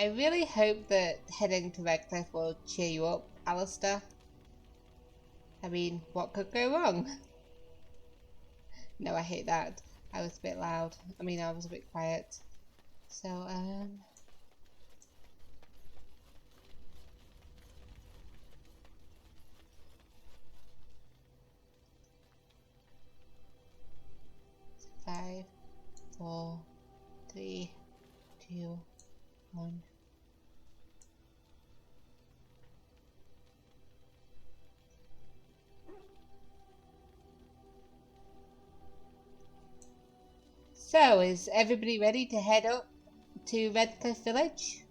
I really hope that heading to Redcliffe will cheer you up, Alistair. I mean, what could go wrong? No, I hate that. I was a bit loud. I mean, I was a bit quiet. So, 5, 4, 3, 2, 1. So, is everybody ready to head up to Redcliffe Village?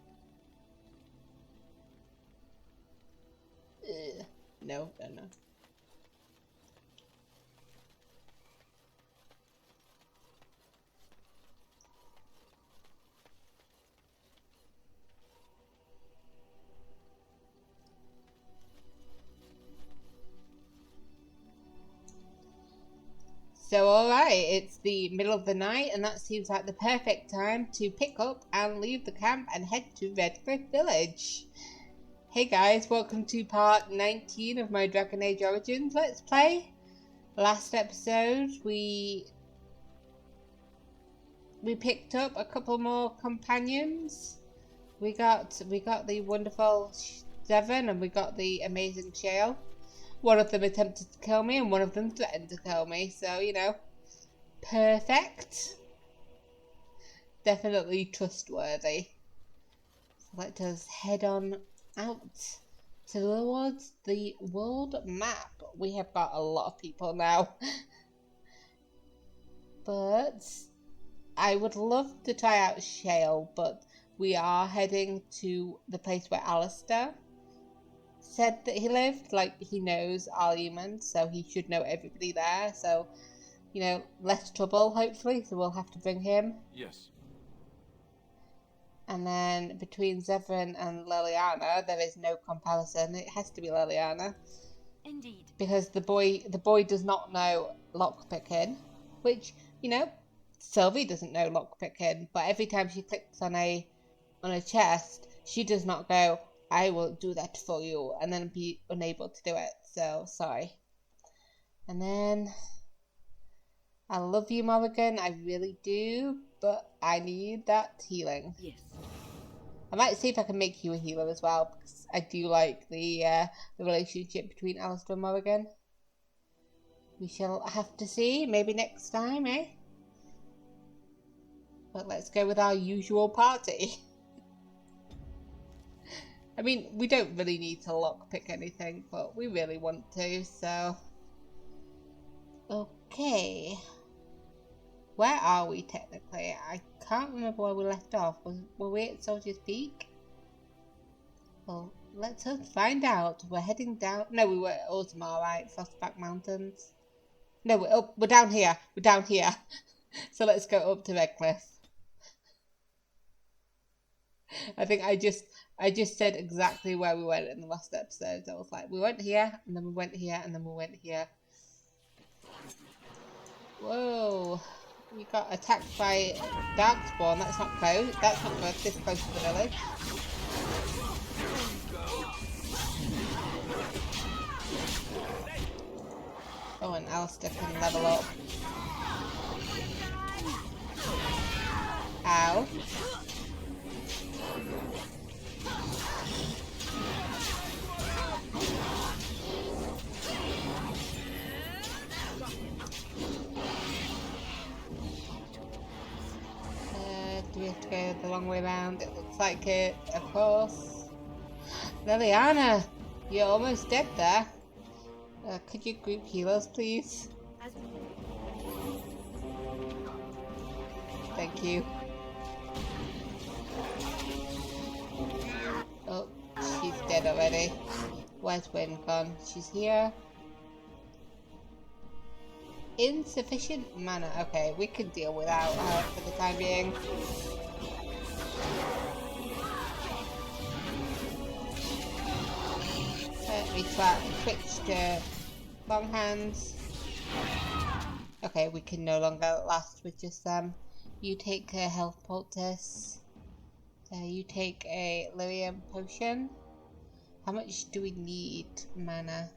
No. So alright, it's the middle of the night and that seems like the perfect time to pick up and leave the camp and head to Redcliffe Village. Hey guys, welcome to part 19 of my Dragon Age Origins Let's Play. Last episode we picked up a couple more companions. We got the wonderful Devon and we got the amazing Shale. One of them attempted to kill me and one of them threatened to kill me, so, you know, perfect. Definitely trustworthy. So let us head on out towards the world map. We have got a lot of people now. But I would love to try out Shale, but we are heading to the place where Alistair said that he lived. Like, he knows Arl Eamon, so he should know everybody there, so, you know, less trouble hopefully, so we'll have to bring him. Yes. And then between Zevran and Liliana there is no comparison. It has to be Liliana. Indeed. Because the boy does not know lockpicking, which, you know, Sylvi doesn't know lockpicking, but every time she clicks on a chest, she does not go, I will do that for you, and then be unable to do it. So, sorry. And then, I love you, Morrigan, I really do, but I need that healing. Yes. I might see if I can make you a healer as well, because I do like the relationship between Alistair and Morrigan. We shall have to see, maybe next time, eh? But let's go with our usual party. I mean, we don't really need to lockpick anything, but we really want to, so... Okay. Where are we, technically? I can't remember where we left off. Were we at Soldier's Peak? Well, let's find out. We're heading down... No, we were at Ultimar, right? Frostback Mountains. No, we're down here. We're down here. So let's go up to Redcliffe. I think I just said exactly where we went in the last episode. I was like, we went here, and then we went here, and then we went here. Whoa. We got attacked by Darkspawn. That's not close. That's not good. This close to the village. Oh, and Alistair can level up. Ow. Do we have to go the long way around? It looks like it, of course. Liliana, you're almost dead there. Could you group heal us, please? Thank you. Oh, she's dead already. Where's Wynn gone? She's here. Insufficient mana. Okay, we can deal without her for the time being. Let me switch to long hands. Okay, we can no longer last with just them. You take health poultice. You take a lyrium potion. How much do we need mana?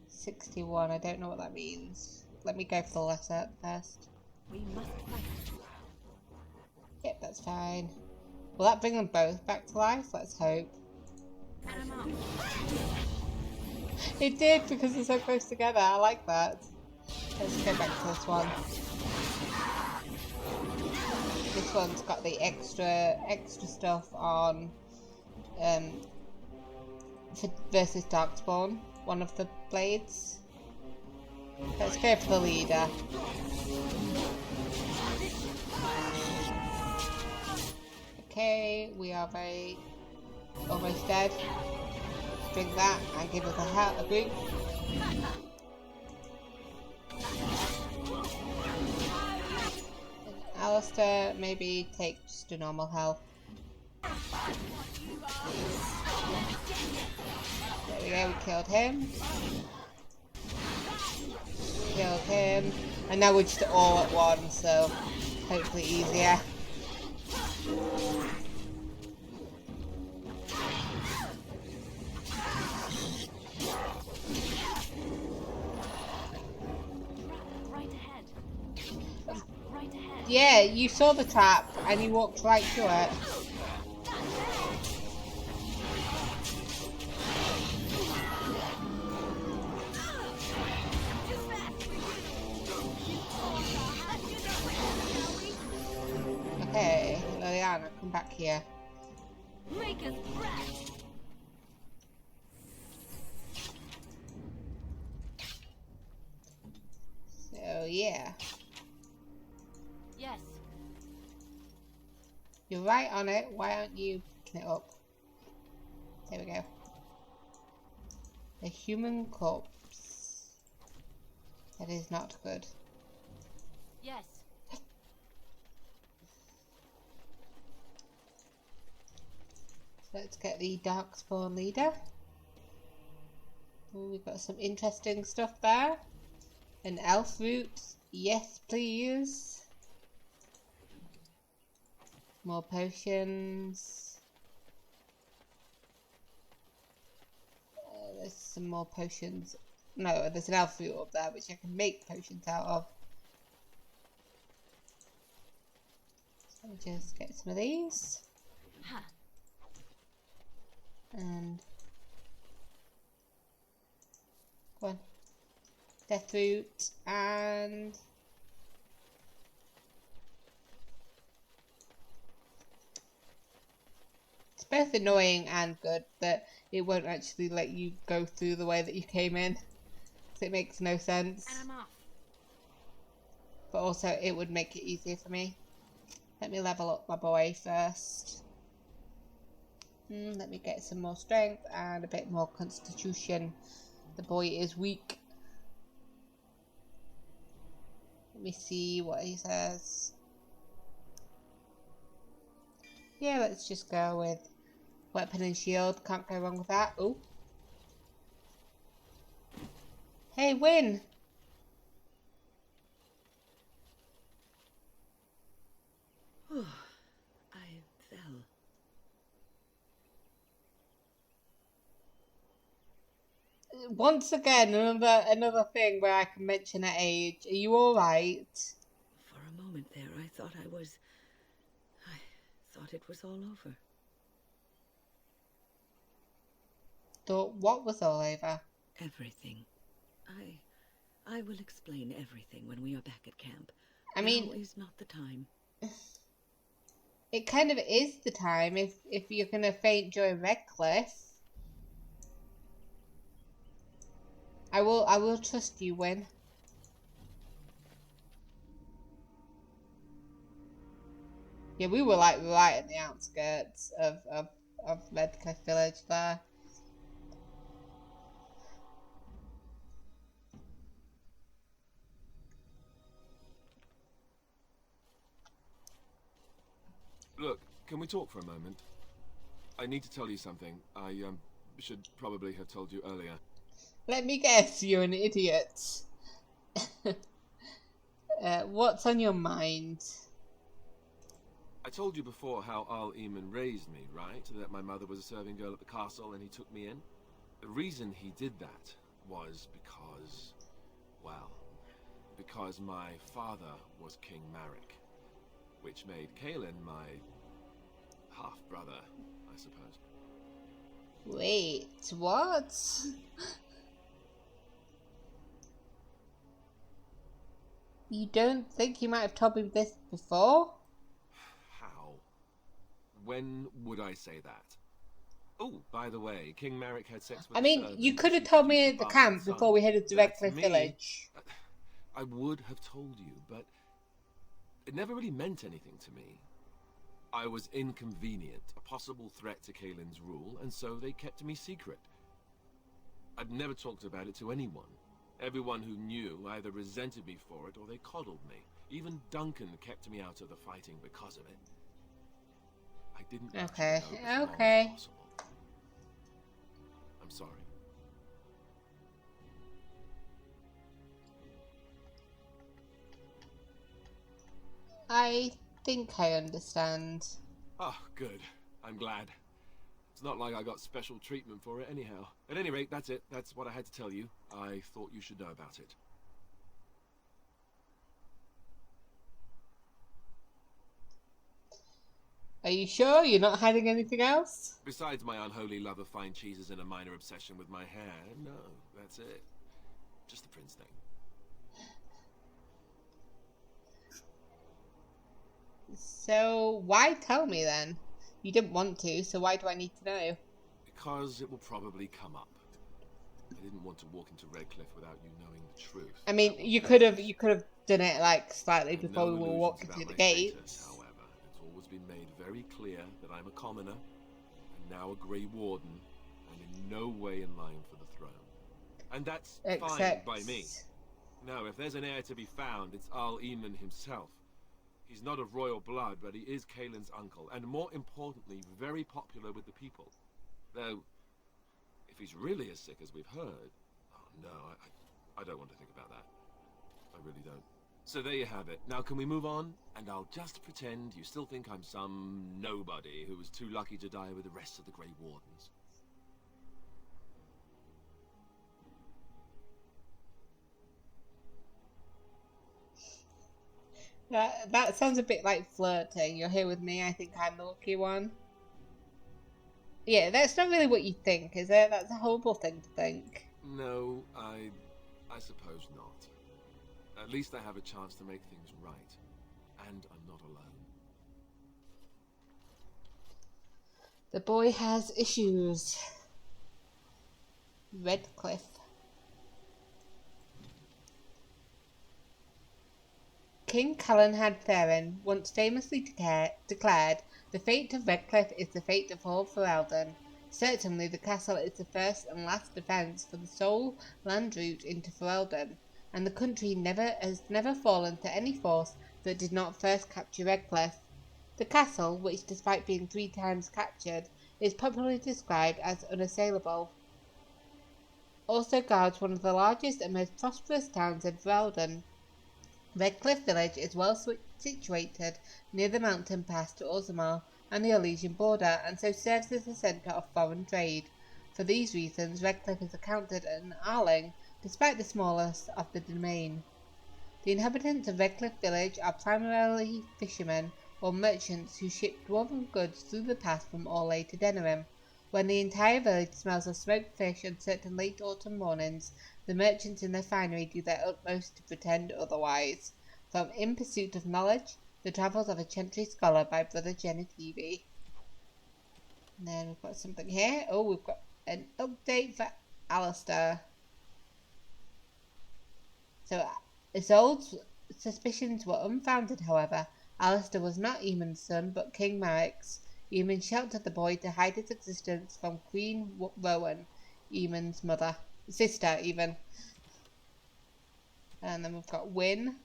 61. I don't know what that means. Let me go for the lesser first. We must fight. Yep, that's fine. Will that bring them both back to life? Let's hope. It did, because they're so close together. I like that. Let's go back to this one. This one's got the extra stuff on versus Darkspawn, one of the blades. Let's go for the leader. Okay, we are almost dead. Drink that and give us a group. Alistair, maybe take just a normal health. There we go, we killed him. Killed him. And now we're just all at one, so hopefully easier. Yeah, you saw the trap and you walked right through it. Okay, Liliana, come back here. Make us fresh. So yeah. Yes. You're right on it. Why aren't you picking it up? There we go. A human corpse. That is not good. Yes. So let's get the Darkspawn leader. Ooh, we've got some interesting stuff there. An elf root. Yes, please. More potions. There's some more potions. No, there's an elf root up there which I can make potions out of. So let me just get some of these. Huh. And go on. Death root and it's both annoying and good that it won't actually let you go through the way that you came in. So it makes no sense. And I'm off. But also it would make it easier for me. Let me level up my boy first. Let me get some more strength and a bit more constitution. The boy is weak. Let me see what he says. Yeah, let's just go with weapon and shield. Can't go wrong with that. Oh. Hey, win! I fell. Once again, another thing where I can mention at age. Are you alright? For a moment there, I thought it was all over. Thought what was all over? Everything. I will explain everything when we are back at camp. I mean, now is not the time. It kind of is the time if you're gonna faint during Redcliffe. I will trust you, Win. Yeah, we were like right in the outskirts of Redcliffe village there. Look, can we talk for a moment? I need to tell you something. I should probably have told you earlier. Let me guess, you're an idiot. What's on your mind? I told you before how Arl Eamon raised me, right? That my mother was a serving girl at the castle and he took me in. The reason he did that was because, well, because my father was King Marek, which made Kaelin my half-brother, I suppose. Wait, what? You don't think you might have told me this before? How? When would I say that? Oh, by the way, King Marek had sex with I the mean, servant you could have to told me seduce at the bastard camp son. before we headed to That's Redcliffe me. village. I would have told you, but it never really meant anything to me. I was inconvenient, a possible threat to Kaelin's rule, and so they kept me secret. I'd never talked about it to anyone. Everyone who knew either resented me for it or they coddled me. Even Duncan kept me out of the fighting because of it. I didn't want you to know it as long as possible. I'm sorry. I think I understand. Oh, good. I'm glad. It's not like I got special treatment for it anyhow. At any rate, that's it. That's what I had to tell you. I thought you should know about it. Are you sure you're not hiding anything else? Besides my unholy love of fine cheeses and a minor obsession with my hair, no, that's it. Just the prince thing. So why tell me then? You didn't want to, so why do I need to know? Because it will probably come up. I didn't want to walk into Redcliffe without you knowing the truth. I mean, you could have done it like slightly before No we were illusions walking about through the my gates. status, however. It's always been made very clear that I'm a commoner, and now a Grey Warden, and in no way in line for the throne. And that's fine by me. No, if there's an heir to be found, it's Arl Eamon himself. He's not of royal blood, but he is Kaelin's uncle, and more importantly, very popular with the people. Though, if he's really as sick as we've heard, oh no, I don't want to think about that. I really don't. So there you have it. Now can we move on? And I'll just pretend you still think I'm some nobody who was too lucky to die with the rest of the Grey Wardens. That sounds a bit like flirting. You're here with me, I think I'm the lucky one. Yeah, that's not really what you think, is it? That's a horrible thing to think. No, I suppose not. At least I have a chance to make things right. And I'm not alone. The boy has issues. Redcliffe. King Calenhad Therin once famously declared, "The fate of Redcliffe is the fate of all Ferelden. Certainly the castle is the first and last defence for the sole land route into Ferelden, and the country has never fallen to any force that did not first capture Redcliffe. The castle, which despite being 3 times captured, is popularly described as unassailable, also guards one of the largest and most prosperous towns in Ferelden. Redcliffe village is well situated near the mountain pass to Orzammar and the Elysian border, and so serves as a centre of foreign trade. For these reasons, Redcliffe is accounted an Arling, despite the smallness of the domain. The inhabitants of Redcliffe village are primarily fishermen or merchants who ship dwarven goods through the pass from Orlais to Denerim. When the entire village smells of smoked fish on certain late autumn mornings, the merchants in their finery do their utmost to pretend otherwise. From In Pursuit of Knowledge, The Travels of a Chantry Scholar by Brother Genevieve. And then we've got something here. Oh, we've got an update for Alistair. So, Isolde's suspicions were unfounded, however. Alistair was not Eamon's son, but King Marek's. Eamon sheltered the boy to hide his existence from Queen Rowan, Eamon's sister even. And then we've got Wyn.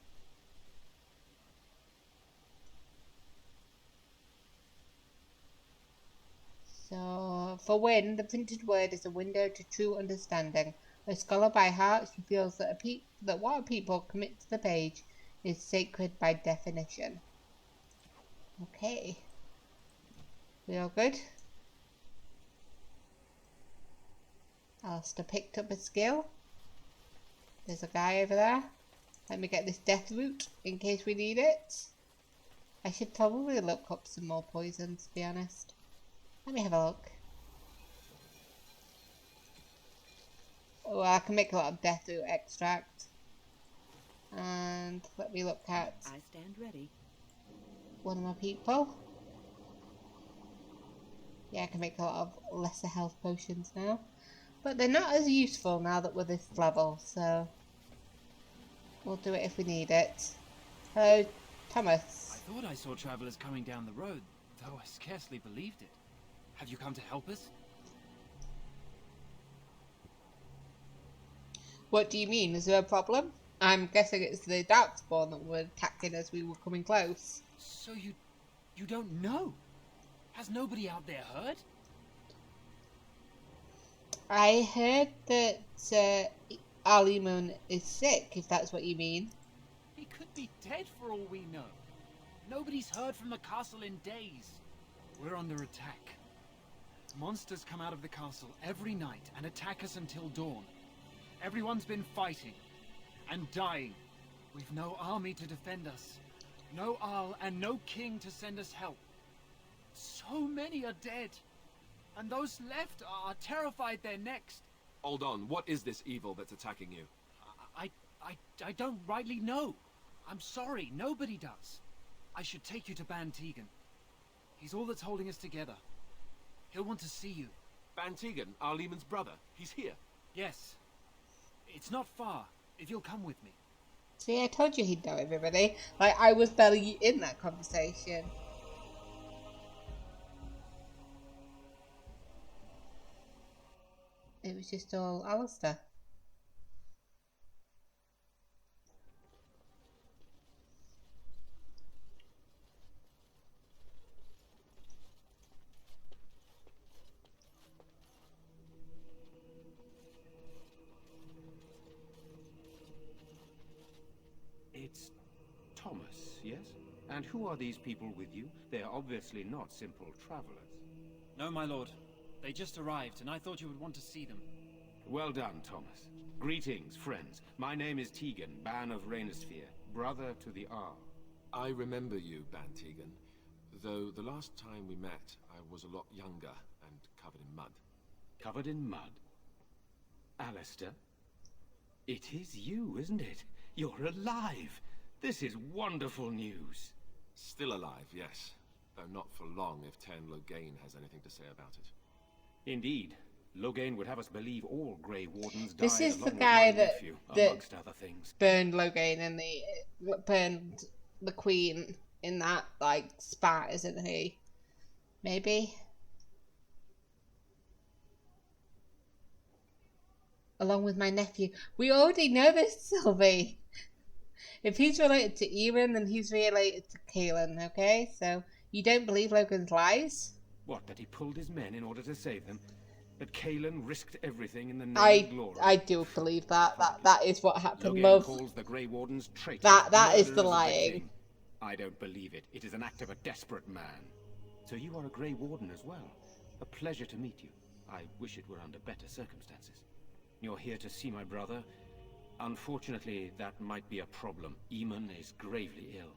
So, for Wyn, the printed word is a window to true understanding. A scholar by heart, she feels that what a people commit to the page is sacred by definition. Okay. We all good? Alistair picked up a skill. There's a guy over there. Let me get this death root in case we need it. I should probably look up some more poisons, to be honest. Let me have a look. Oh, I can make a lot of death root extract. And let me look at I stand ready. one of my people. Yeah, I can make a lot of lesser health potions now. But they're not as useful now that we're this level, so we'll do it if we need it. Hello, Thomas. I thought I saw travelers coming down the road, though I scarcely believed it. Have you come to help us? What do you mean? Is there a problem? I'm guessing it's the Darkspawn that were attacking as we were coming close. So you don't know? Has nobody out there heard? I heard that Arl Eamon is sick, if that's what you mean. He could be dead for all we know. Nobody's heard from the castle in days. We're under attack. Monsters come out of the castle every night and attack us until dawn. Everyone's been fighting and dying. We've no army to defend us. No Arl and no king to send us help. So many are dead. And those left are terrified they're next. Hold on, what is this evil that's attacking you? I don't rightly know. I'm sorry, nobody does. I should take you to Bann Teagan. He's all that's holding us together. He'll want to see you. Bann Teagan, Arl Eamon's brother. He's here. Yes. It's not far, if you'll come with me. See, I told you he'd know everybody. Like, I was barely in that conversation. It was just all Alistair. It's Thomas, yes? And who are these people with you? They are obviously not simple travelers. No, my lord. They just arrived, and I thought you would want to see them. Well done, Thomas. Greetings, friends. My name is Teagan, Bann of Rainersphere, brother to the Arl. I remember you, Bann Teagan. Though the last time we met, I was a lot younger and covered in mud. Covered in mud? Alistair? It is you, isn't it? You're alive! This is wonderful news. Still alive, yes. Though not for long if Ten Loghain has anything to say about it. Indeed. Loghain would have us believe all Grey Wardens died This is along the with guy my that nephew, amongst other things. burned Loghain and burned the Queen in that, like, spat, isn't he? Maybe? Along with my nephew. We already know this, Sylvi. If he's related to Eamon, then he's related to Kaelin, okay? So, you don't believe Logan's lies? What, that he pulled his men in order to save them? That Kaelin risked everything in the name of glory? I do believe that. That is what happened, Loghain love. calls the Grey Wardens traitors. That is the murderers of the lying. king. I don't believe it. It is an act of a desperate man. So you are a Grey Warden as well. A pleasure to meet you. I wish it were under better circumstances. You're here to see my brother. Unfortunately, that might be a problem. Eamon is gravely ill.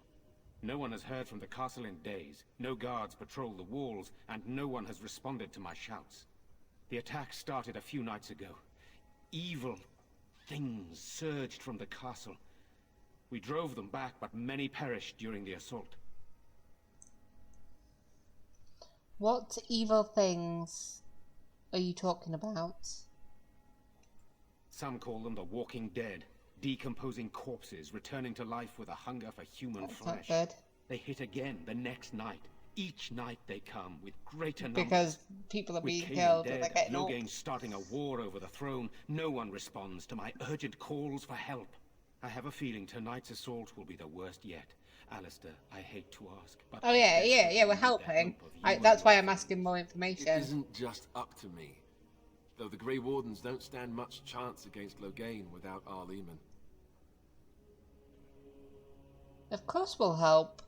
No one has heard from the castle in days. No guards patrol the walls, and no one has responded to my shouts. The attack started a few nights ago. Evil things surged from the castle. We drove them back, but many perished during the assault. What evil things are you talking about? Some call them the Walking Dead, decomposing corpses returning to life with a hunger for human That's flesh. not good. They hit again the next night. Each night they come with greater numbers. Because people are With being Kaelin killed dead, and they're getting up. Loghain starting a war over the throne, no one responds to my urgent calls for help. I have a feeling tonight's assault will be the worst yet. Alistair, I hate to ask, but Oh yeah, I desperately we're need the helping. help of you and That's your why I'm friends. asking more It information. isn't just up to me. Though the Grey Wardens don't stand much chance against Loghain without Arl Eamon. Of course we'll help.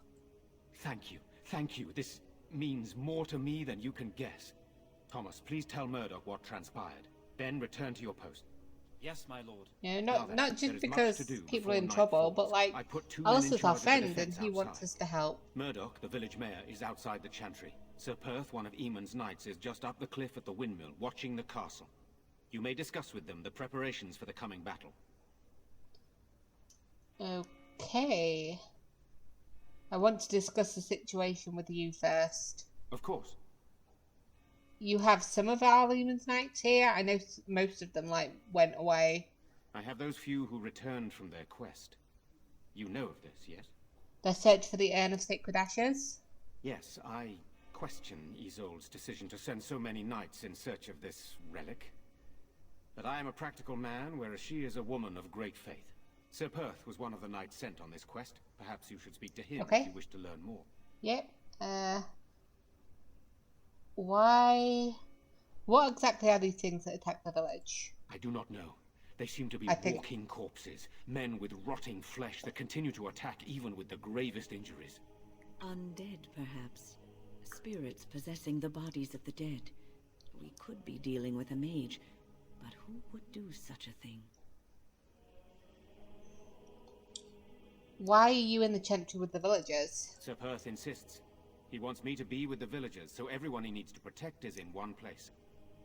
Thank you. Thank you. This means more to me than you can guess. Thomas, please tell Murdoch what transpired. Then return to your post. Yes, my lord. You know, Now then, not there just is much because to do people are in before trouble, night but falls. like, I put 2 men in Alistair's our charge of the friend and defense he wants outside. us to help. Murdoch, the village mayor, is outside the chantry. Sir Perth, one of Eamon's knights, is just up the cliff at the windmill, watching the castle. You may discuss with them the preparations for the coming battle. Okay. I want to discuss the situation with you first. Of course. You have some of Arl Eamon's knights here. I know most of them, like, went away. I have those few who returned from their quest. You know of this, yes? Their search for the Urn of Sacred Ashes? Yes, I question Isolde's decision to send so many knights in search of this relic. But I am a practical man, whereas she is a woman of great faith. Sir Perth was one of the knights sent on this quest. Perhaps you should speak to him if you wish to learn more. Yep. Why? What exactly are these things that attack the village? I do not know. They seem to be walking corpses, men with rotting flesh that continue to attack even with the gravest injuries. Undead, perhaps. Spirits possessing the bodies of the dead. We could be dealing with a mage, but who would do such a thing? Why are you in the chantry with the villagers? Sir Perth insists. He wants me to be with the villagers, so everyone he needs to protect is in one place.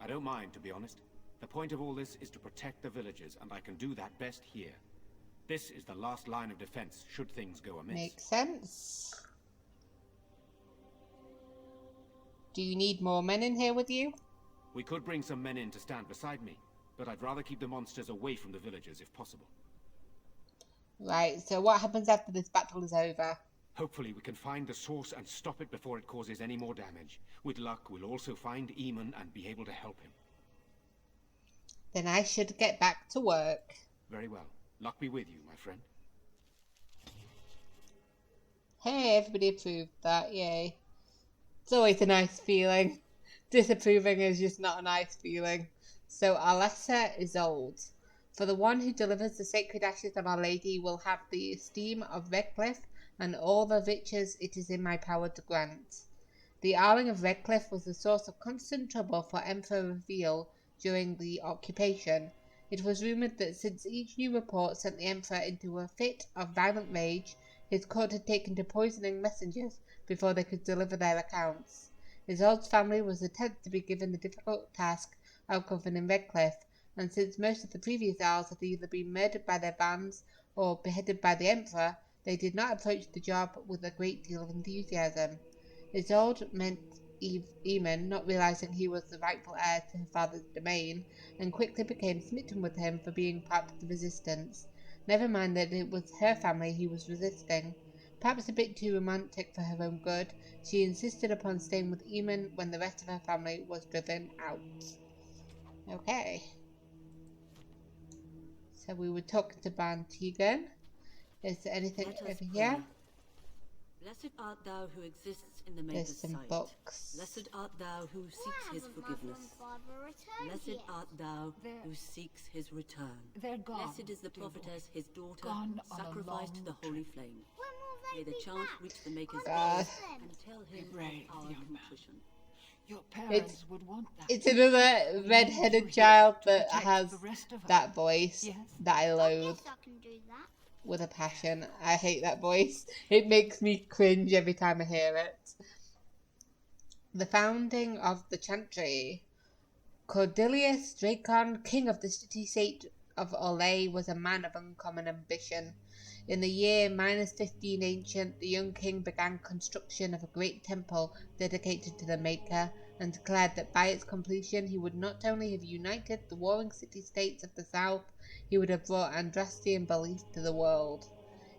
I don't mind, to be honest. The point of all this is to protect the villagers, and I can do that best here. This is the last line of defense, should things go amiss. Makes sense. Do you need more men in here with you? We could bring some men in to stand beside me, but I'd rather keep the monsters away from the villagers if possible. Right, so what happens after this battle is over? Hopefully we can find the source and stop it before it causes any more damage. With luck, we'll also find Eamon and be able to help him. Then I should get back to work. Very well. Luck be with you, my friend. Hey, everybody approved that, yay. It's always a nice feeling. Disapproving is just not a nice feeling. So our lesser Isolde. For the one who delivers the sacred ashes of Our Lady will have the esteem of Redcliffe and all the riches it is in my power to grant. The Arling of Redcliffe was the source of constant trouble for Emperor Reveal during the occupation. It was rumoured that since each new report sent the Emperor into a fit of violent rage, his court had taken to poisoning messengers before they could deliver their accounts. Isolde's family was the 10th to be given the difficult task of governing Redcliffe, and since most of the previous Earls had either been murdered by their bands or beheaded by the Emperor, they did not approach the job with a great deal of enthusiasm. Isolde met Eamon, not realizing he was the rightful heir to her father's domain, and quickly became smitten with him for being part of the resistance. Never mind that it was her family he was resisting. Perhaps a bit too romantic for her own good, she insisted upon staying with Eamon when the rest of her family was driven out. Okay. So we were talking to Bann Teagan. Is there anything over here? Blessed art thou who exists in the There's Maker's some sight. books. Blessed art thou who seeks his forgiveness. Blessed art thou who seeks his return. Blessed is the prophetess, his daughter, sacrificed to the holy flame. May the chant reach the Maker's ears and tell him of our contrition. Your parents would want that. It's another red-headed child that has that voice that I loathe with a passion. I hate that voice. It makes me cringe every time I hear it. The founding of the Chantry. Cordelius Dracon, king of the city-state of Orlais, was a man of uncommon ambition. In the year -15 ancient, the young king began construction of a great temple dedicated to the Maker, and declared that by its completion he would not only have united the warring city-states of the south, he would have brought Andrastian belief to the world.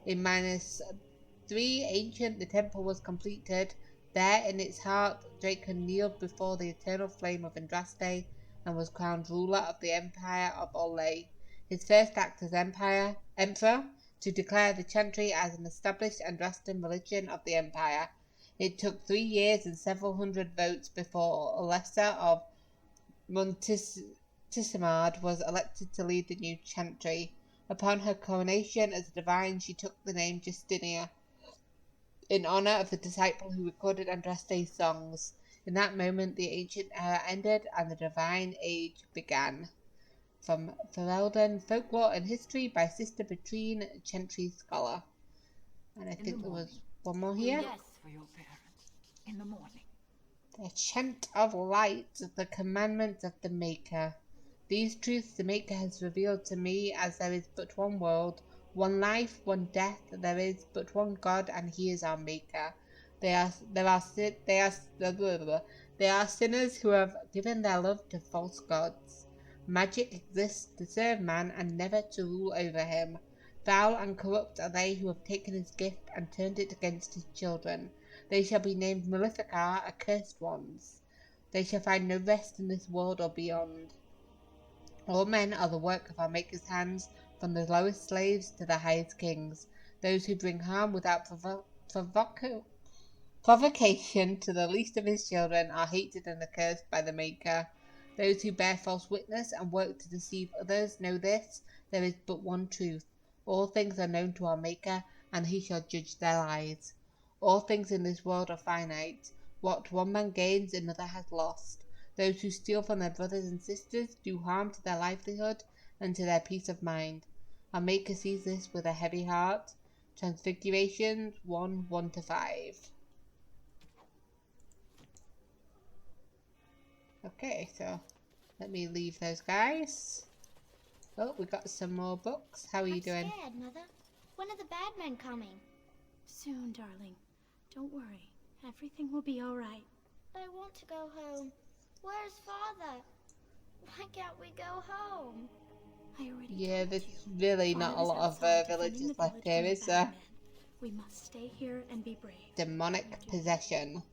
In -3 ancient, the temple was completed. There, in its heart, Dracon kneeled before the eternal flame of Andraste and was crowned ruler of the Empire of Orlais. His first act as emperor, to declare the Chantry as an established Andrastian religion of the Empire. It took 3 years and several hundred votes before Alessa of Montissimard was elected to lead the new Chantry. Upon her coronation as a divine, she took the name Justinia. in honor of the disciple who recorded Andraste's songs. In that moment, the ancient era ended and the divine age began. From Ferelden, Folklore and History by Sister Petrine, Chantry Scholar. And I think there was one more here. Yes, for your parents. In the morning. The chant of light, the commandments of the Maker. These truths the Maker has revealed to me, as there is but one world, one life, one death, there is but one God, and He is our Maker. They are sinners who have given their love to false gods. Magic exists to serve man and never to rule over him. Foul and corrupt are they who have taken his gift and turned it against his children. They shall be named Maleficar, accursed ones. They shall find no rest in this world or beyond. All men are the work of our Maker's hands, from the lowest slaves to the highest kings. Those who bring harm without provocation to the least of his children are hated and accursed by the Maker. Those who bear false witness and work to deceive others know this: there is but one truth. All things are known to our Maker, and He shall judge their lies. All things in this world are finite. What one man gains, another has lost. Those who steal from their brothers and sisters do harm to their livelihood and to their peace of mind. Our Maker sees this with a heavy heart. Transfigurations 1:1-5. Okay, so let me leave those guys. Oh, we got some more books. How are you doing? I'm scared, Mother. When are the bad men coming? Soon, darling. Don't worry. Everything will be all right. I want to go home. Where's Father? Why can't we go home? Yeah, there's really not a lot of villages left here, is there? We must stay here and be brave. Demonic possession.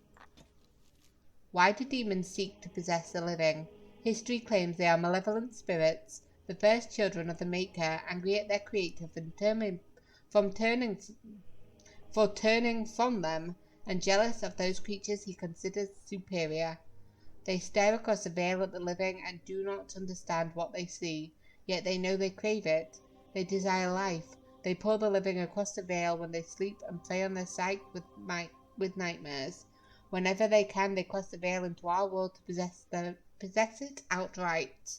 Why do demons seek to possess the living? History claims they are malevolent spirits, the first children of the Maker, angry at their Creator for turning from them, and jealous of those creatures he considers superior. They stare across the veil at the living and do not understand what they see, yet they know they crave it. They desire life. They pull the living across the veil when they sleep and prey on their sight with nightmares. Whenever they can, they cross the veil into our world to possess it outright.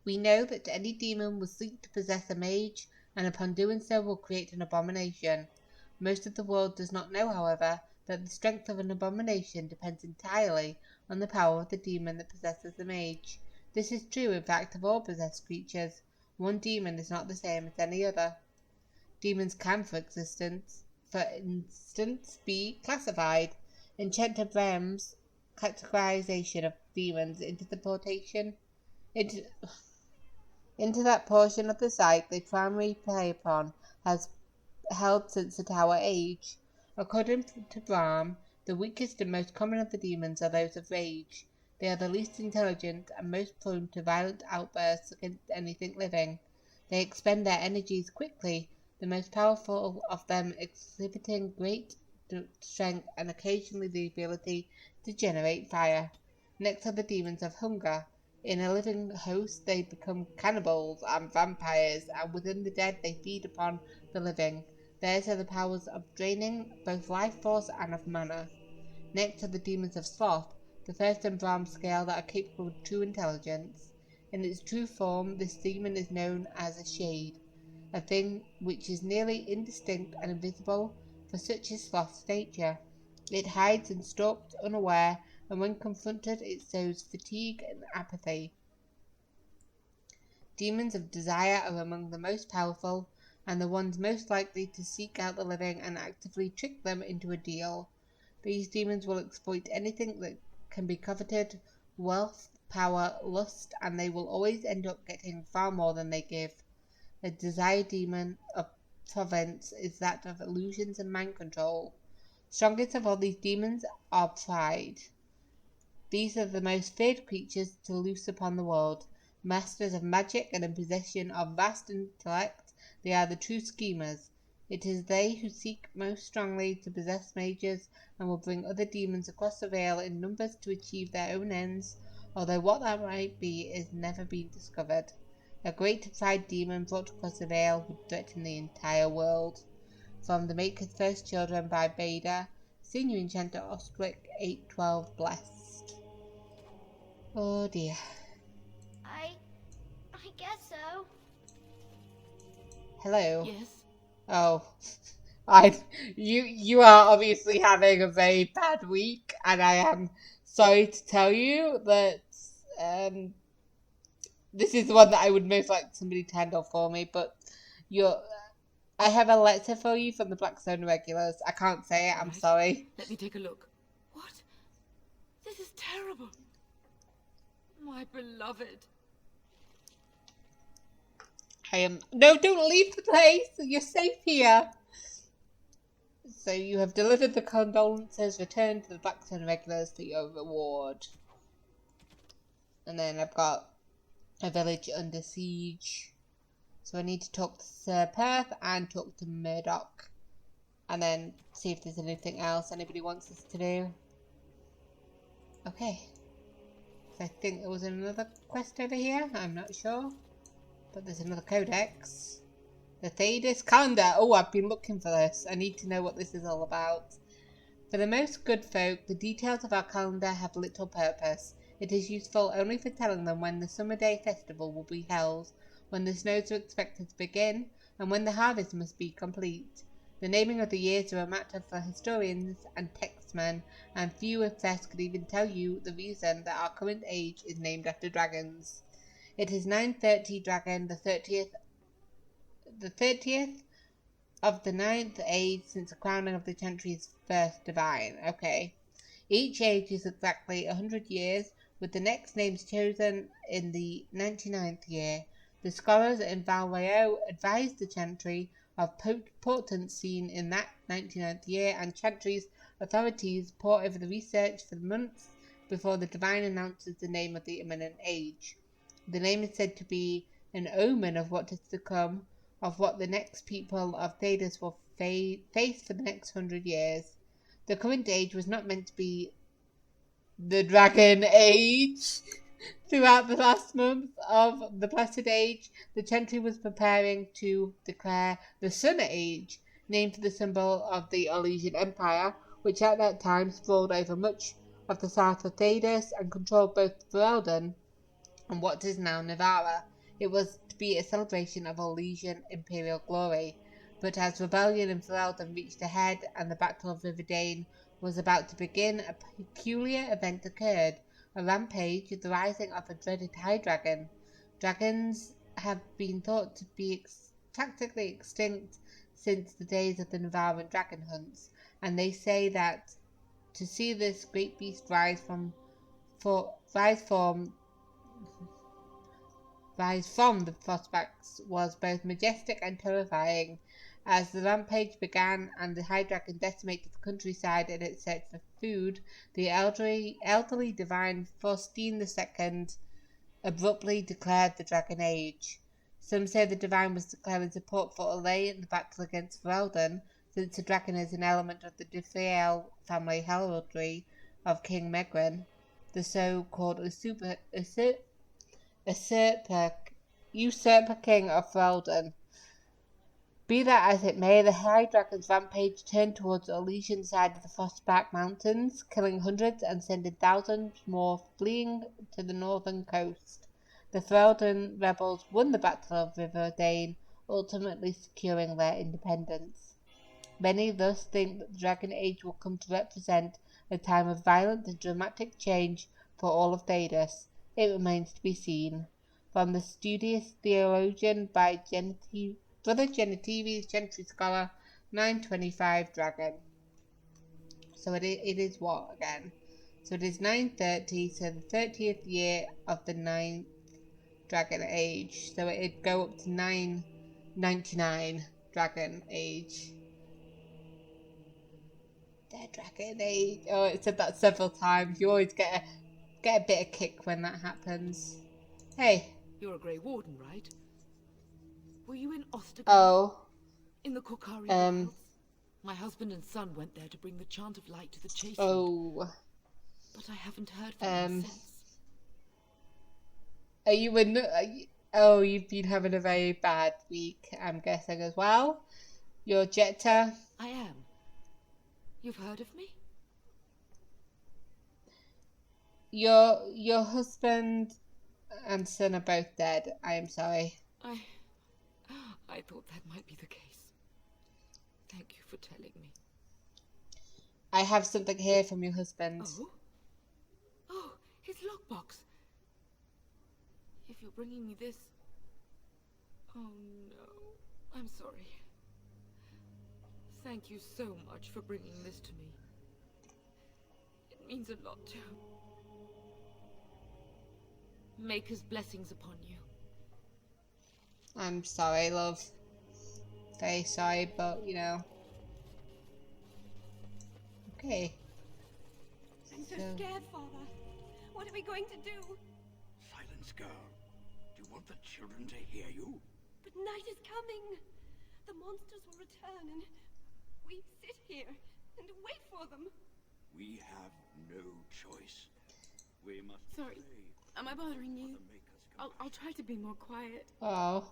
We know that any demon will seek to possess a mage, and upon doing so will create an abomination. Most of the world does not know, however, that the strength of an abomination depends entirely on the power of the demon that possesses the mage. This is true, in fact, of all possessed creatures. One demon is not the same as any other. Demons can, for instance, be classified. Enchanted realms categorization of demons into that portion of the psyche they primarily prey upon has held since the Tower Age. According to Brahm, the weakest and most common of the demons are those of rage. They are the least intelligent and most prone to violent outbursts against anything living. They expend their energies quickly, the most powerful of them exhibiting great strength and occasionally the ability to generate fire. Next are the demons of hunger. In a living host they become cannibals and vampires, and within the dead they feed upon the living. Theirs are the powers of draining both life force and of mana. Next are the demons of sloth, the first on Brahm's scale that are capable of true intelligence. In its true form, this demon is known as a shade, a thing which is nearly indistinct and invisible, for such is sloth's nature. It hides and stalks unaware, and when confronted it shows fatigue and apathy. Demons of desire are among the most powerful, and the ones most likely to seek out the living and actively trick them into a deal. These demons will exploit anything that can be coveted, wealth, power, lust, and they will always end up getting far more than they give. The desire demon of province is that of illusions and mind control. Strongest of all these demons are pride. These are the most feared creatures to loose upon the world. Masters of magic and in possession of vast intellect, they are the true schemers. It is they who seek most strongly to possess mages, and will bring other demons across the veil in numbers to achieve their own ends, although what that might be is never been discovered. A great pride demon brought across the veil would threaten the entire world. from The Maker's First Children by Beda. Senior Enchanted Ostrich 812 Blessed. Oh dear. I guess so. Hello. Yes? Oh. You are obviously having a very bad week, and I am sorry to tell you that this is the one that I would most like somebody to handle for me, but I have a letter for you from the Blackstone regulars. I can't say it, I'm sorry. Let me take a look. What? This is terrible. My beloved. No, don't leave the place. You're safe here. So you have delivered the condolences. Return to the Blackstone regulars for your reward. And then I've got a village under siege. So I need to talk to Sir Perth and talk to Murdoch. And then see if there's anything else anybody wants us to do. Okay. So I think there was another quest over here. I'm not sure. But there's another codex. The Thedas calendar. Oh, I've been looking for this. I need to know what this is all about. For the most good folk, the details of our calendar have little purpose. It is useful only for telling them when the summer day festival will be held, when the snows are expected to begin, and when the harvest must be complete. The naming of the years are a matter for historians and textmen, and few if less could even tell you the reason that our current age is named after dragons. It is 930 dragon, the 30th of the 9th age since the crowning of the Chantry's first divine. Okay. Each age is exactly 100 years, with the next names chosen in the 99th year. The scholars in Valrayo advised the Chantry of portents seen in that 99th year, and Chantry's authorities pore over the research for months before the divine announces the name of the imminent age. The name is said to be an omen of what is to come, of what the next people of Thedas will face for the next 100 years. The current age was not meant to be the Dragon Age. Throughout the last month of the Blessed Age, the Chantry was preparing to declare the Sun Age, named for the symbol of the Orlesian Empire, which at that time sprawled over much of the south of Thedas and controlled both Ferelden and what is now Navarra. It was to be a celebration of Orlesian imperial glory, but as rebellion in Ferelden reached a head and the Battle of Riverdane was about to begin, a peculiar event occurred. A rampage, the rising of a dreaded high dragon. Dragons have been thought to be practically extinct since the days of the Navarran dragon hunts, and they say that to see this great beast rise from the Frostbacks was both majestic and terrifying. As the rampage began and the high dragon decimated the countryside in its search for food, the elderly divine Faustine II abruptly declared the Dragon Age. Some say the divine was declaring support for Olay in the battle against Ferelden, since the dragon is an element of the Dufrael family heraldry of King Megwin, the so-called usurper king of Ferelden. Be that as it may, the High Dragon's rampage turned towards the Orlesian side of the Frostback Mountains, killing hundreds and sending thousands more fleeing to the northern coast. The Ferelden rebels won the Battle of Riverdane, ultimately securing their independence. Many thus think that the Dragon Age will come to represent a time of violent and dramatic change for all of Thedas. It remains to be seen. From the studious theologian by Brother Genetivi's Gentry Scholar, 925 Dragon. So it is what again? So it is 930, so the 30th year of the 9th Dragon Age. So it'd go up to 999 Dragon Age. The Dragon Age. Oh, it said that several times. You always get a bit of kick when that happens. Hey. You're a Grey Warden, right? Were you in Ostergard? Oh. In the Korkari Wilds? My husband and son went there to bring the chant of light to the chastened. Oh. But I haven't heard from them since. Are you in? Oh, you've been having a very bad week, I'm guessing as well. You're Jetta. I am. You've heard of me? Your husband and son are both dead. I am sorry. I thought that might be the case. Thank you for telling me. I have something here from your husband. Oh, his lockbox. If you're bringing me this... Oh no, I'm sorry. Thank you so much for bringing this to me. It means a lot to... Maker's blessings upon you. I'm sorry, love. Very sorry, but you know. Okay. I'm so scared, Father. What are we going to do? Silence, girl. Do you want the children to hear you? But night is coming. The monsters will return and we sit here and wait for them. We have no choice. We must... Sorry, am I bothering you? I'll try to be more quiet. Oh.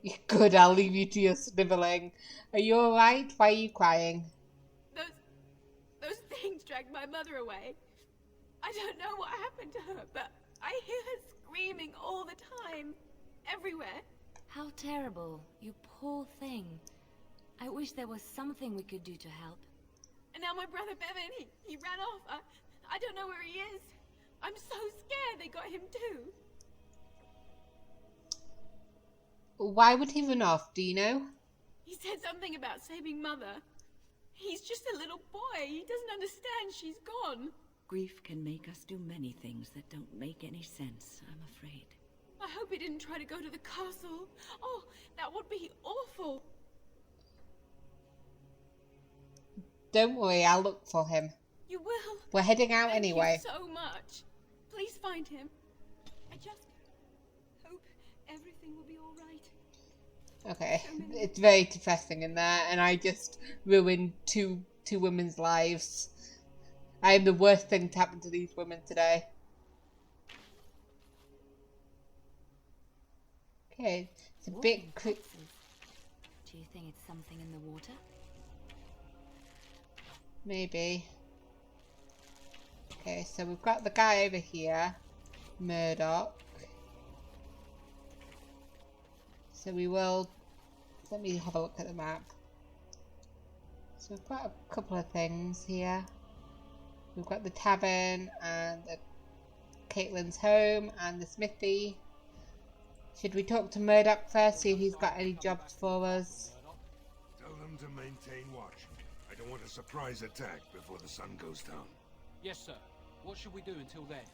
You're good, I'll leave you to your sniveling. Are you alright? Why are you crying? Those things dragged my mother away. I don't know what happened to her, but I hear her screaming all the time. Everywhere. How terrible. You poor thing. I wish there was something we could do to help. And now my brother Bevan, he ran off. I don't know where he is. I'm so scared they got him too. Why would he run off? Do you know? He said something about saving Mother. He's just a little boy. He doesn't understand she's gone. Grief can make us do many things that don't make any sense, I'm afraid. I hope he didn't try to go to the castle. Oh, that would be awful. Don't worry, I'll look for him. You will. We're heading out Thank anyway. you so much. Please find him. I just hope everything will be all right. Okay, it's very depressing in there, and I just ruined two women's lives. I am the worst thing to happen to these women today. Okay, it's a bit Do you think it's something in the water? Maybe. Okay, so we've got the guy over here, Murdoch. So we will, let me have a look at the map. So we've got a couple of things here. We've got the tavern and Caitlin's home and the smithy. Should we talk to Murdoch first, see if he's got any jobs for us? Tell them to maintain watch. I don't want a surprise attack before the sun goes down. Yes, sir. What should we do until then?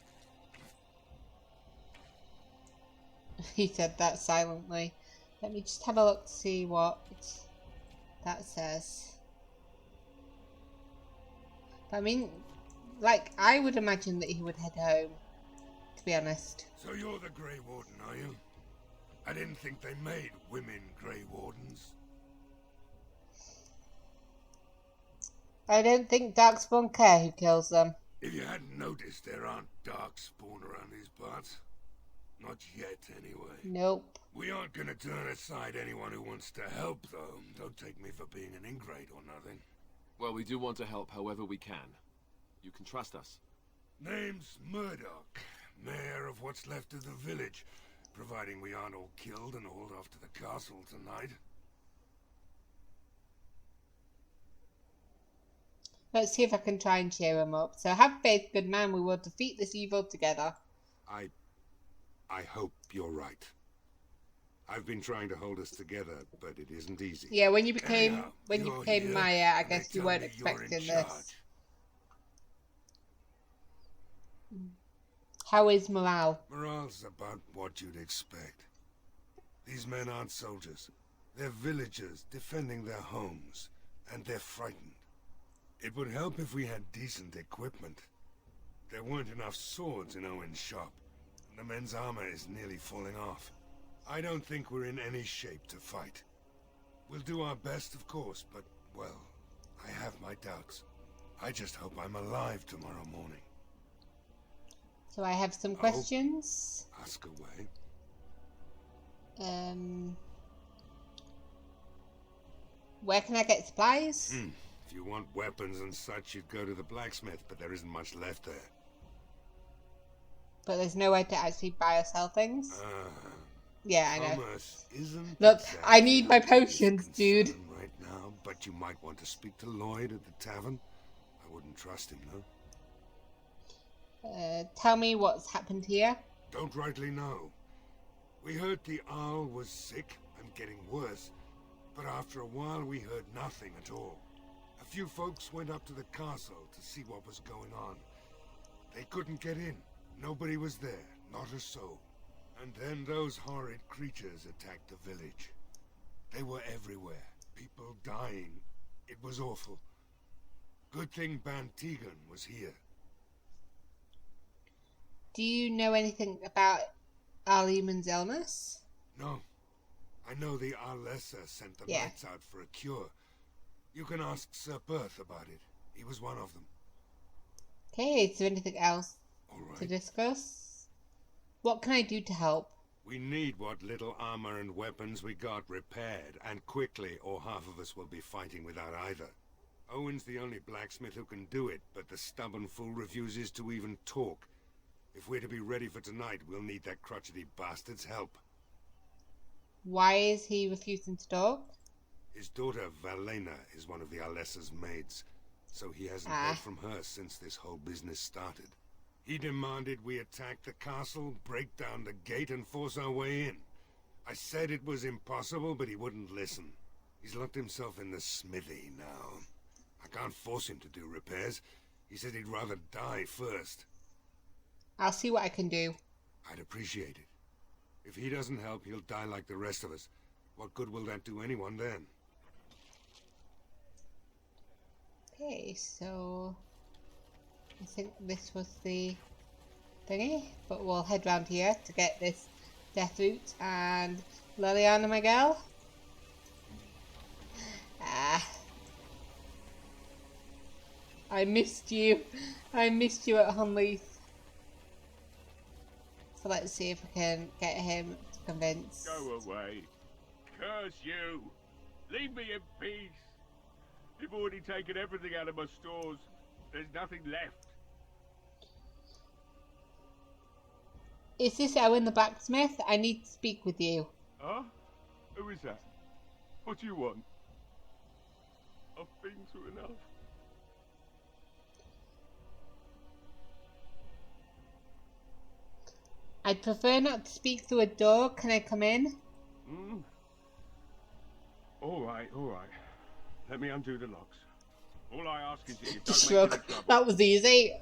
He said that silently. Let me just have a look to see what that says. But I mean, like, I would imagine that he would head home, to be honest. So you're the Grey Warden, are you? I didn't think they made women Grey Wardens. I don't think Darkspawn care who kills them. If you hadn't noticed, there aren't Darkspawn around these parts. Not yet, anyway. Nope. We aren't gonna turn aside anyone who wants to help, though. Don't take me for being an ingrate or nothing. Well, we do want to help however we can. You can trust us. Name's Murdoch, mayor of what's left of the village, providing we aren't all killed and hauled off to the castle tonight. Let's see if I can try and cheer him up. So have faith, good man, we will defeat this evil together. I hope you're right. I've been trying to hold us together, but it isn't easy. Yeah, when you became Anyhow, Maya, I and guess they you tell weren't me you're in expecting charge. this. How is morale? Morale's about what you'd expect. These men aren't soldiers. They're villagers defending their homes, and they're frightened. It would help if we had decent equipment. There weren't enough swords in Owen's shop, and the men's armor is nearly falling off. I don't think we're in any shape to fight. We'll do our best, of course, but, well, I have my doubts. I just hope I'm alive tomorrow morning. So I have some questions. Ask away. Where can I get supplies? If you want weapons and such, you'd go to the blacksmith, but there isn't much left there. But there's nowhere to actually buy or sell things. Yeah, I know. Commerce isn't Look, exactly I need my our biggest potions, dude. concern right now, but you might want to speak to Lloyd at the tavern. I wouldn't trust him, though. Tell me what's happened here. Don't rightly know. We heard the Arl was sick and getting worse, but after a while we heard nothing at all. A few folks went up to the castle to see what was going on. They couldn't get in. Nobody was there, not a soul. And then those horrid creatures attacked the village. They were everywhere, people dying. It was awful. Good thing Bann Teagan was here. Do you know anything about Arl Eamon's illness? No. I know the Arlessa sent the knights out for a cure. You can ask Sir Berth about it. He was one of them. Okay, is there anything else to discuss? What can I do to help? We need what little armor and weapons we got repaired, and quickly, or half of us will be fighting without either. Owen's the only blacksmith who can do it, but the stubborn fool refuses to even talk. If we're to be ready for tonight, we'll need that crotchety bastard's help. Why is he refusing to talk? His daughter, Valena, is one of the Alessa's maids, so he hasn't heard from her since this whole business started. He demanded we attack the castle, break down the gate, and force our way in. I said it was impossible, but he wouldn't listen. He's locked himself in the smithy now. I can't force him to do repairs. He said he'd rather die first. I'll see what I can do. I'd appreciate it. If he doesn't help, he'll die like the rest of us. What good will that do anyone then? Okay, so I think this was the thingy, but we'll head round here to get this death root. And Liliana, my girl. I missed you. I missed you at Hunleith. So let's see if we can get him to convince. Go away. Curse you. Leave me in peace. You've already taken everything out of my stores. There's nothing left. Is this Owen the blacksmith? I need to speak with you. Huh? Who is that? What do you want? I've been through enough. I'd prefer not to speak through a door. Can I come in? All right. Let me undo the locks. All I ask is that you don't Shrug. make any trouble. That was easy.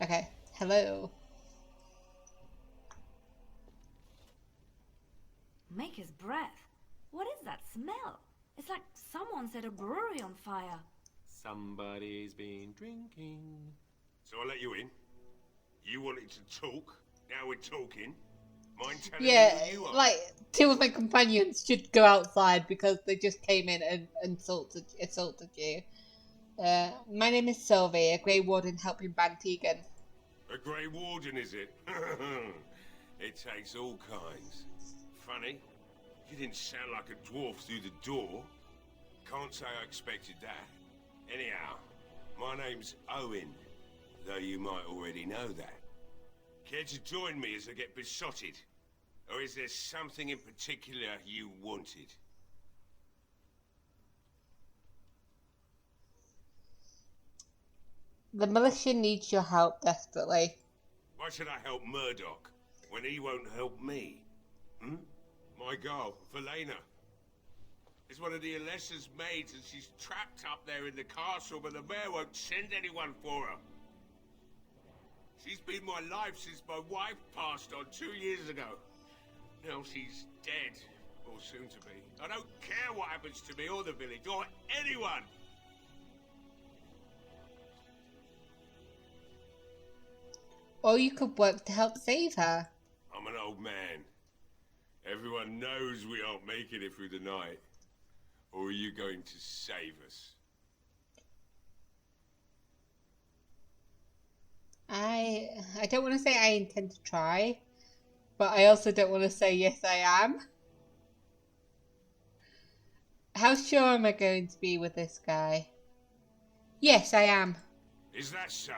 Okay. Hello. Make his breath. What is that smell? It's like someone set a brewery on fire. Somebody's been drinking. So I let you in. You wanted to talk. Now we're talking. Mind telling me who you are? Like, two of my companions should go outside because they just came in and assaulted you. My name is Sylvi, a Grey Warden helping Bann Teagan. A Grey Warden, is it? It takes all kinds. Funny, you didn't sound like a dwarf through the door. Can't say I expected that. Anyhow, my name's Owen, though you might already know that. Care to join me as I get besotted? Or is there something in particular you wanted? The militia needs your help desperately. Why should I help Murdoch when he won't help me? My girl, Valena, is one of the Alessa's maids, and she's trapped up there in the castle, but the mayor won't send anyone for her. She's been my life since my wife passed on 2 years ago. Now she's dead, or soon to be. I don't care what happens to me or the village, or anyone. Or you could work to help save her. I'm an old man. Everyone knows we aren't making it through the night. Or are you going to save us? I don't want to say I intend to try, but I also don't want to say yes I am. How sure am I going to be with this guy? Yes, I am. Is that so?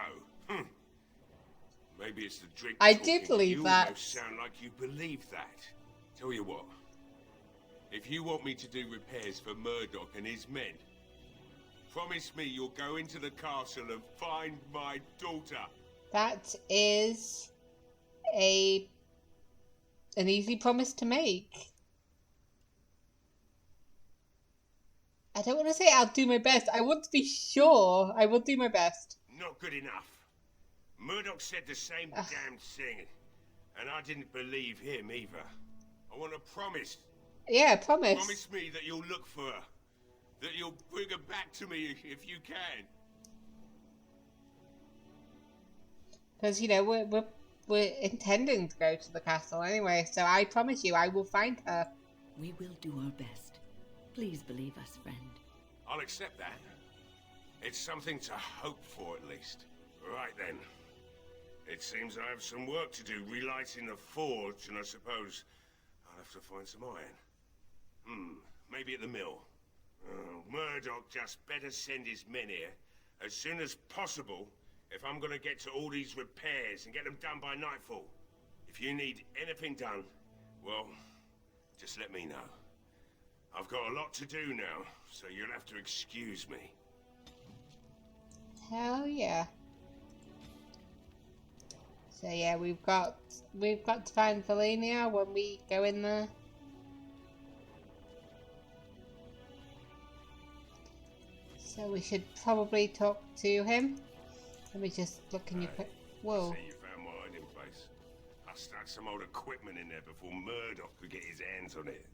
Maybe it's the drink. I do believe you that. almost sound like you believe that. Tell you what. If you want me to do repairs for Murdoch and his men, promise me you'll go into the castle and find my daughter. That is an easy promise to make. I don't want to say I'll do my best. I want to be sure I will do my best. Not good enough. Murdoch said the same damn thing, and I didn't believe him either. I want a promise. Yeah, promise. Promise me that you'll look for her. That you'll bring her back to me if you can. Because, you know, we're intending to go to the castle anyway, so I promise you I will find her. We will do our best. Please believe us, friend. I'll accept that. It's something to hope for, at least. Right then. It seems I have some work to do relighting the forge, and I suppose I'll have to find some iron. Maybe at the mill. Murdoch just better send his men here as soon as possible if I'm gonna get to all these repairs and get them done by nightfall. If you need anything done, well, just let me know. I've got a lot to do now, so you'll have to excuse me. Hell yeah. So yeah, we've got to find Valenia when we go in there. So we should probably talk to him. Let me just look in your quick. Whoa. I see you found my hiding place. I stuck some old equipment in there before Murdoch could get his hands on it.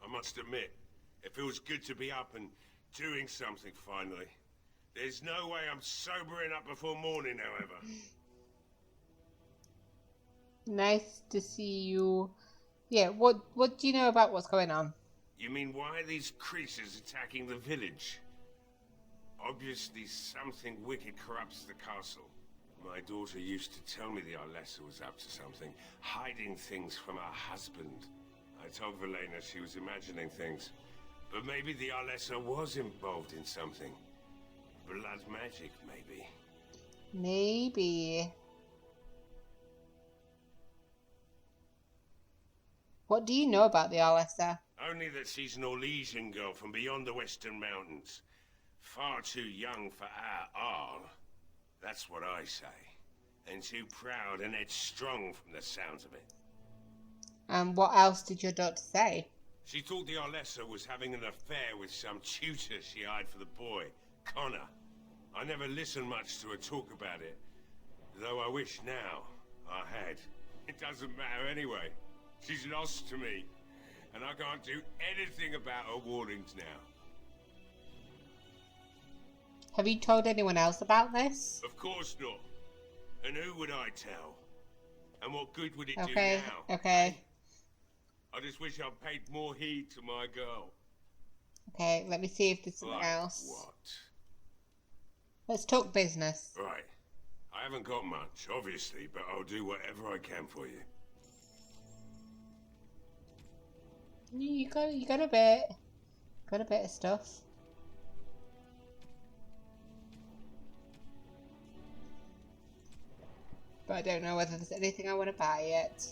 I must admit, it feels good to be up and doing something finally. There's no way I'm sobering up before morning, however. Nice to see you. Yeah, what do you know about what's going on? You mean why are these creatures attacking the village? Obviously something wicked corrupts the castle. My daughter used to tell me the Arlessa was up to something, hiding things from her husband. I told Valena she was imagining things. But maybe the Arlessa was involved in something. Blood magic, maybe. Maybe. What do you know about the Arlessa? Only that she's an Orlesian girl from beyond the Western Mountains. Far too young for our Arl. That's what I say. And too proud and headstrong from the sounds of it. And what else did your daughter say? She thought the Arlessa was having an affair with some tutor she hired for the boy, Connor. I never listened much to her talk about it, though I wish now I had. It doesn't matter anyway. She's lost to me, and I can't do anything about her warnings now. Have you told anyone else about this? Of course not. And who would I tell? And what good would it do now? Okay. I just wish I'd paid more heed to my girl. Okay, let me see if there's something else. What? Let's talk business. Right. I haven't got much, obviously, but I'll do whatever I can for you. You got a bit. Got a bit of stuff. But I don't know whether there's anything I want to buy yet.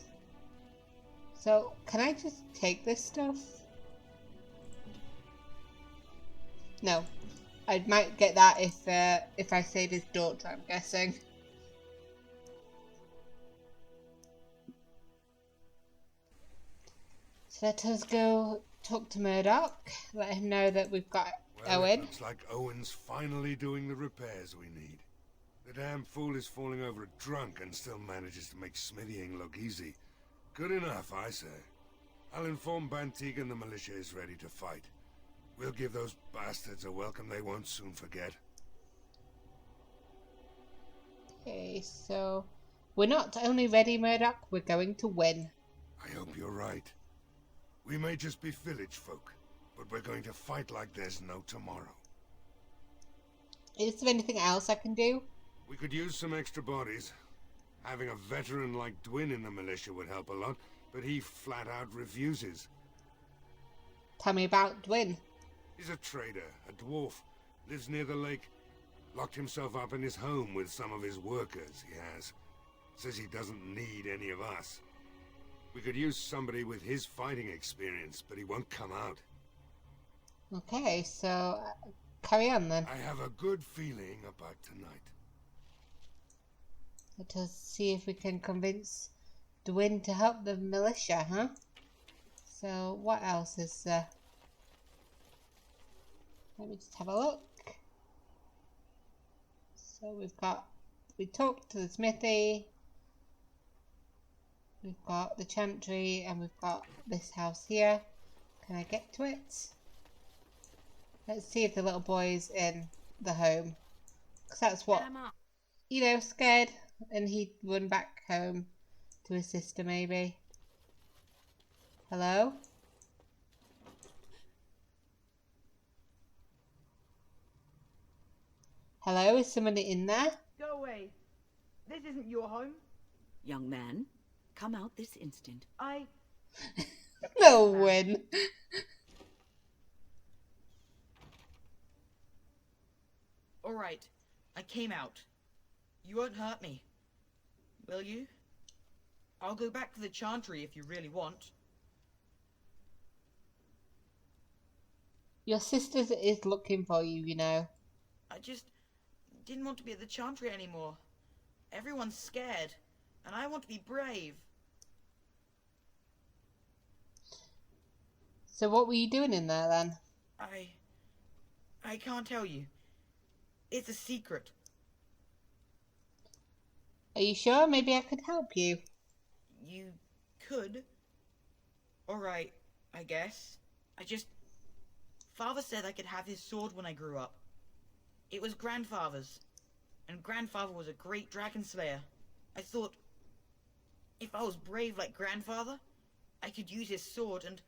So, can I just take this stuff? No. I might get that if I save his daughter, I'm guessing. So let us go talk to Murdoch. Let him know that we've got Owen. It looks like Owen's finally doing the repairs we need. The damn fool is falling over drunk and still manages to make smithying look easy. Good enough, I say. I'll inform Bann Teagan the militia is ready to fight. We'll give those bastards a welcome they won't soon forget. Okay, so we're not only ready, Murdoch, we're going to win. I hope you're right. We may just be village folk, but we're going to fight like there's no tomorrow. Is there anything else I can do? We could use some extra bodies. Having a veteran like Dwin in the militia would help a lot, but he flat out refuses. Tell me about Dwyn. He's a trader, a dwarf, lives near the lake. Locked himself up in his home with some of his workers, he has. Says he doesn't need any of us. We could use somebody with his fighting experience, but he won't come out. Okay, so carry on then. I have a good feeling about tonight. Let us see if we can convince Dwyn to help the militia, huh? So, what else is there? Let me just have a look. So we talked to the smithy, we've got the chantry, and we've got this house here. Can I get to it? Let's see if the little boy's in the home. Because that's what, you know, scared. And he'd run back home to his sister, maybe. Hello? Hello, is someone in there? Go away. This isn't your home. Young man, come out this instant. No win. Alright, I came out. You won't hurt me. Will you? I'll go back to the chantry if you really want. Your sister is looking for you, you know. I just didn't want to be at the chantry anymore. Everyone's scared, and I want to be brave. So what were you doing in there then? I can't tell you. It's a secret. Are you sure? Maybe I could help you. You could. Alright, I guess. Father said I could have his sword when I grew up. It was Grandfather's, and Grandfather was a great dragon slayer. I thought, if I was brave like Grandfather, I could use his sword and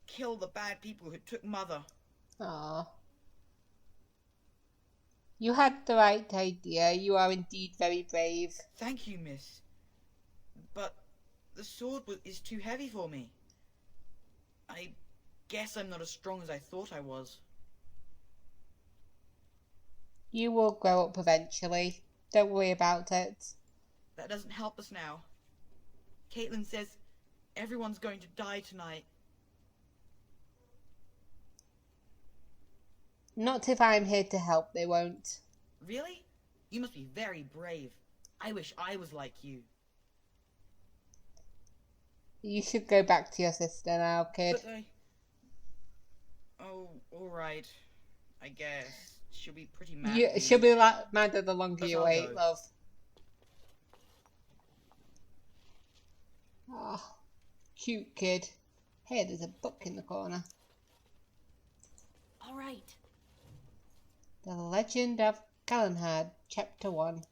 kill the bad people who took Mother. Ah. You had the right idea. You are indeed very brave. Thank you, miss. But the sword is too heavy for me. I guess I'm not as strong as I thought I was. You will grow up eventually. Don't worry about it. That doesn't help us now. Caitlin says everyone's going to die tonight. Not if I'm here to help, they won't. Really? You must be very brave. I wish I was like you. You should go back to your sister now, kid. But oh, alright. I guess. She'll be pretty mad. She'll be madder the longer you wait, love. Oh, cute kid. Hey, there's a book in the corner. Alright. The Legend of Calenhad, Chapter 1.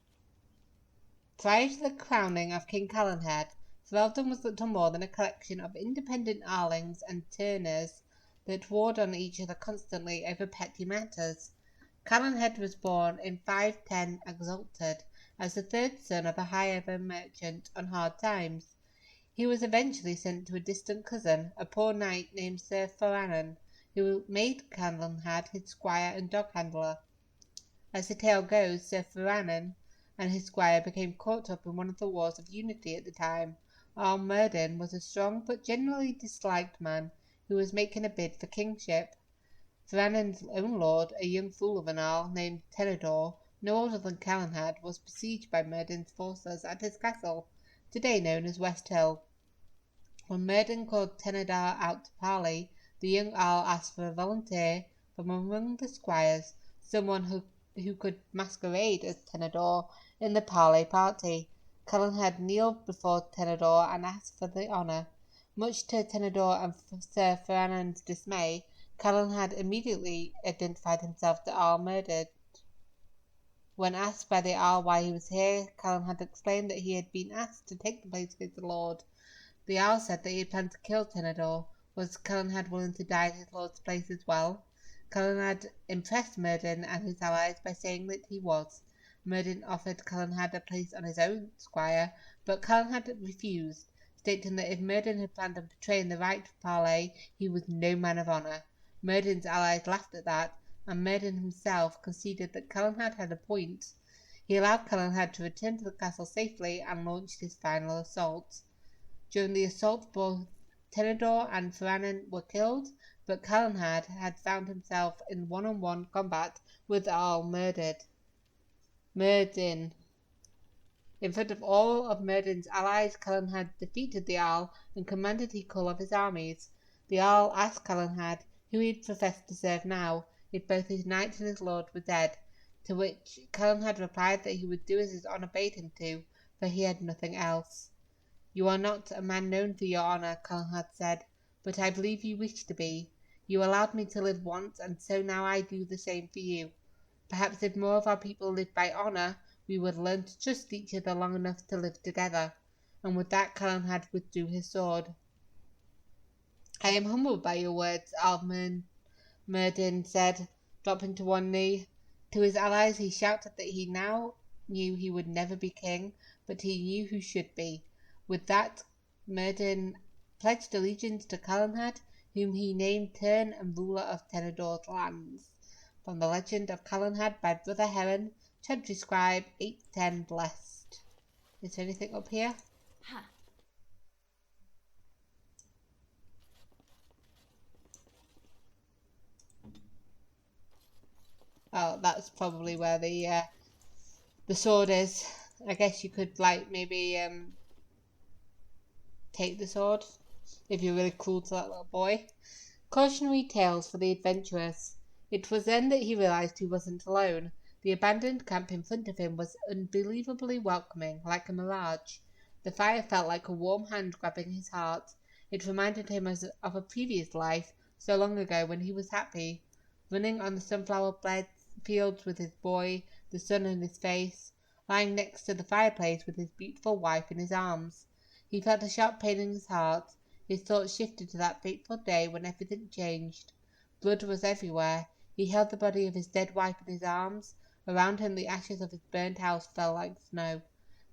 Prior to the crowning of King Calenhad, Ferelden was little more than a collection of independent Arlings and Turners that warred on each other constantly over petty matters. Calenhad was born in 510 Exalted as the third son of a high-ever merchant on hard times. He was eventually sent to a distant cousin, a poor knight named Sir Foranan, who made Calenhad his squire and dog-handler. As the tale goes, Sir Foranan and his squire became caught up in one of the wars of unity at the time. Arl Eamon was a strong but generally disliked man who was making a bid for kingship. Foranan's own lord, a young fool of an Arl named Tenedor, no older than Calenhad, was besieged by Eamon's forces at his castle, today known as West Hill. When Eamon called Tenedor out to parley, the young Arl asked for a volunteer from among the squires, someone who could masquerade as Tenedor in the parley party. Calenhad kneeled before Tenedor and asked for the honour. Much to Tenedor and Sir Foranan's dismay, Calenhad immediately identified himself to Arl Eamon. When asked by the Arl why he was here, Calenhad explained that he had been asked to take the place of his lord. The Arl said that he had planned to kill Tenedor. Was Calenhad willing to die in his lord's place as well? Calenhad impressed Eamon and his allies by saying that he was. Eamon offered Calenhad a place on his own squire, but Calenhad refused, stating that if Myrddin had planned on betraying the right to parley, he was no man of honour. Myrddin's allies laughed at that, and Myrddin himself conceded that Calenhad had a point. He allowed Calenhad to return to the castle safely and launched his final assault. During the assault, both Tenedor and Ferranin were killed, but Calenhad had found himself in one-on-one combat with Arl Myrddin. In front of all of Myrddin's allies, Calenhad defeated the Arl and commanded he call off his armies. The Arl asked Calenhad who he had professed to serve now, if both his knight and his lord were dead, to which Calenhad replied that he would do as his honour bade him to, for he had nothing else. You are not a man known for your honour, Calenhad said, but I believe you wish to be. You allowed me to live once, and so now I do the same for you. Perhaps if more of our people lived by honour, we would learn to trust each other long enough to live together. And with that Calenhad withdrew his sword. I am humbled by your words, Arl Myrddin said, dropping to one knee. To his allies he shouted that he now knew he would never be king, but he knew who should be. With that, Myrddin pledged allegiance to Calenhad, whom he named Tern and ruler of Tenedor's lands. From the legend of Calenhad by Brother Heron, Chantry Scribe 810 Blessed. Is there anything up here? Huh. Oh, that's probably where the sword is. I guess you could, like, maybe take the sword if you're really cruel to that little boy. Cautionary tales for the adventurers. It was then that he realised he wasn't alone. The abandoned camp in front of him was unbelievably welcoming, like a mirage. The fire felt like a warm hand grabbing his heart. It reminded him of a previous life, so long ago, when he was happy, running on the sunflower fields with his boy, the sun on his face, lying next to the fireplace with his beautiful wife in his arms. He felt a sharp pain in his heart. His thoughts shifted to that fateful day when everything changed. Blood was everywhere. He held the body of his dead wife in his arms. Around him the ashes of his burnt house fell like snow.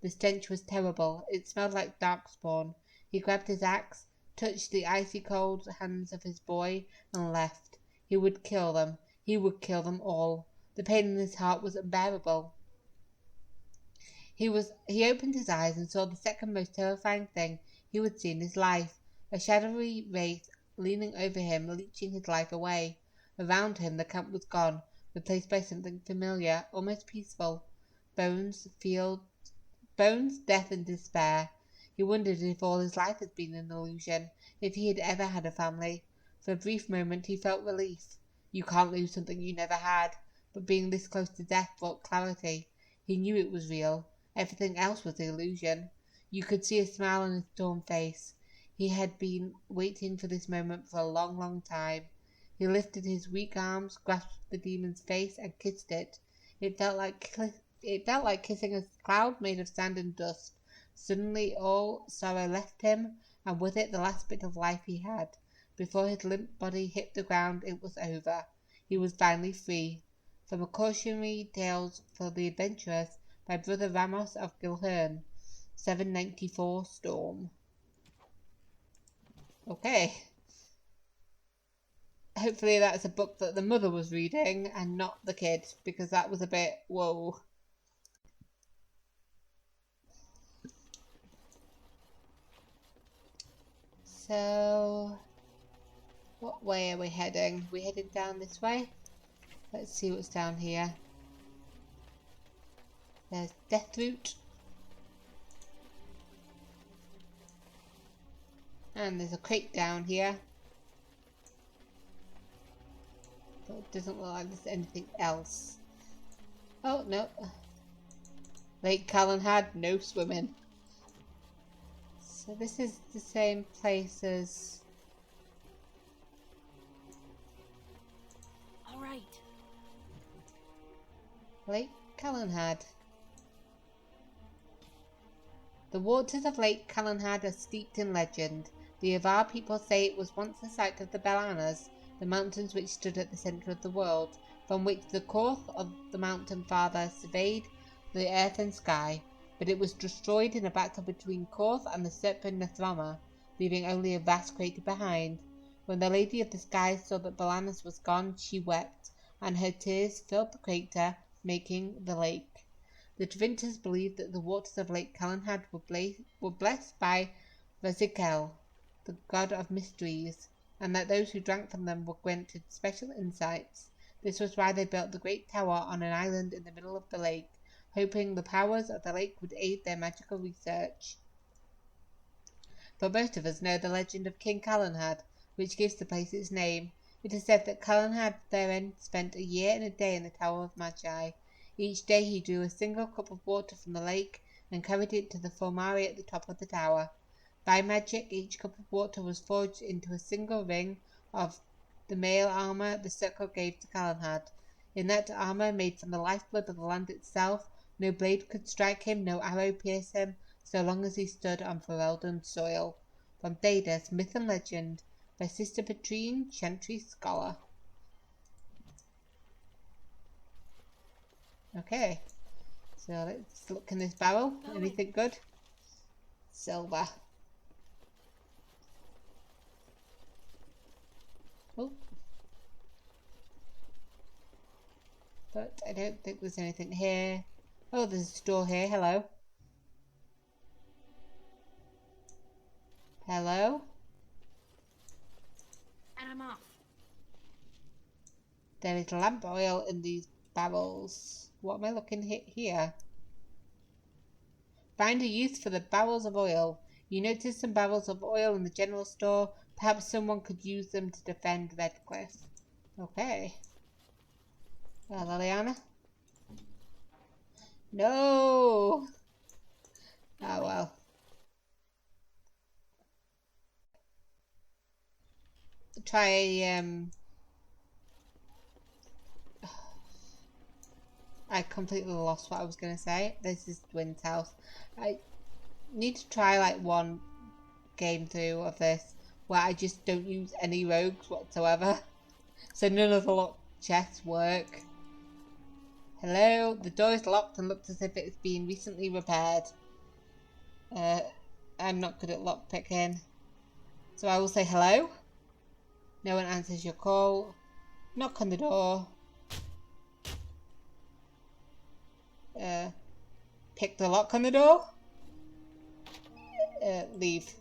The stench was terrible. It smelled like darkspawn. He grabbed his axe, touched the icy cold hands of his boy, and left. He would kill them. He would kill them all. The pain in his heart was unbearable. He opened his eyes and saw the second most terrifying thing he would see in his life. A shadowy wraith leaning over him, leeching his life away. Around him the camp was gone, replaced by something familiar, almost peaceful. Bones, death and despair. He wondered if all his life had been an illusion, if he had ever had a family. For a brief moment he felt relief. You can't lose something you never had, but being this close to death brought clarity. He knew it was real. Everything else was illusion. You could see a smile on his torn face. He had been waiting for this moment for a long, long time. He lifted his weak arms, grasped the demon's face, and kissed it. It felt like kissing a cloud made of sand and dust. Suddenly all sorrow left him, and with it the last bit of life he had. Before his limp body hit the ground, it was over. He was finally free. From A Cautionary Tales for the Adventurous by Brother Ramos of Gilhern, 794 Storm. Okay. Hopefully that's a book that the mother was reading and not the kid, because that was a bit, whoa. So, what way are we heading? We're headed down this way. Let's see what's down here. There's Deathroot. And there's a crate down here. But it doesn't look like there's anything else. Oh, no. Lake Calenhad, no swimming. So this is the same place as... Alright. Lake Calenhad. The waters of Lake Calenhad are steeped in legend. The Avar people say it was once the site of the Belanas, the mountains which stood at the centre of the world, from which the Korth of the Mountain Father surveyed the earth and sky. but it was destroyed in a battle between Korth and the serpent Nathrama, leaving only a vast crater behind. When the Lady of the Skies saw that Balanus was gone, she wept, and her tears filled the crater, making the lake. The Tevinters believed that the waters of Lake Calenhad were blessed by Razikel, the god of mysteries, and that those who drank from them were granted special insights. This was why they built the great tower on an island in the middle of the lake, hoping the powers of the lake would aid their magical research. But most of us know the legend of King Calenhad, which gives the place its name. It is said that Calenhad therein spent a year and a day in the Tower of Magi. Each day he drew a single cup of water from the lake and carried it to the Fomari at the top of the tower. By magic, each cup of water was forged into a single ring of the mail armour the circle gave to Calenhad. In that armour, made from the lifeblood of the land itself, no blade could strike him, no arrow pierce him, so long as he stood on Ferelden's soil. From Thedas, Myth and Legend, by Sister Petrine, Chantry Scholar. Okay, so let's look in this barrel. Anything good? Silver. Oh. But I don't think there's anything here. Oh, there's a store here. Hello. Hello? And I'm off. There is lamp oil in these barrels. What am I looking here? Find a use for the barrels of oil. You notice some barrels of oil in the general store. Perhaps someone could use them to defend Redcliffe. Okay. Liliana? No! Oh well. Try I completely lost what I was going to say. This is Dwin's house. I need to try like one game through of this where I just don't use any rogues whatsoever. So none of the locked chests work. Hello? The door is locked and looks as if it's been recently repaired. I'm not good at lockpicking. So I will say hello. No one answers your call. Knock on the door. Pick the lock on the door. Leave.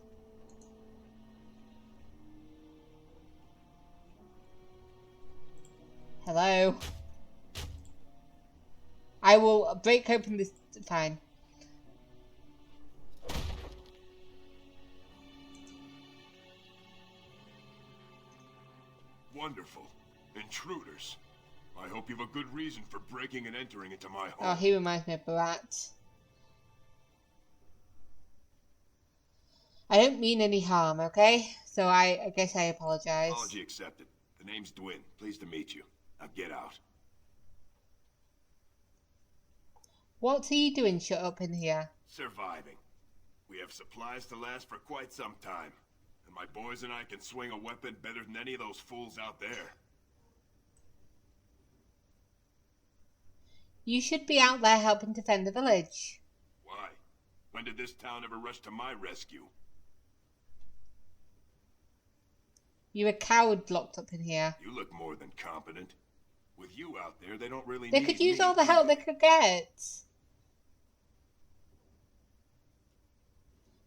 Hello. I will break open this. Fine. Wonderful. Intruders. I hope you have a good reason for breaking and entering into my home. Oh, he reminds me of Barat. I don't mean any harm, okay? So I guess I apologize. Apology accepted. The name's Dwin. Pleased to meet you. Now get out. What's he doing shut up in here? Surviving. We have supplies to last for quite some time. And my boys and I can swing a weapon better than any of those fools out there. You should be out there helping defend the village. Why? When did this town ever rush to my rescue? You're a coward locked up in here. You look more than competent. With you out there, they don't really They need could use me. all the help they could get.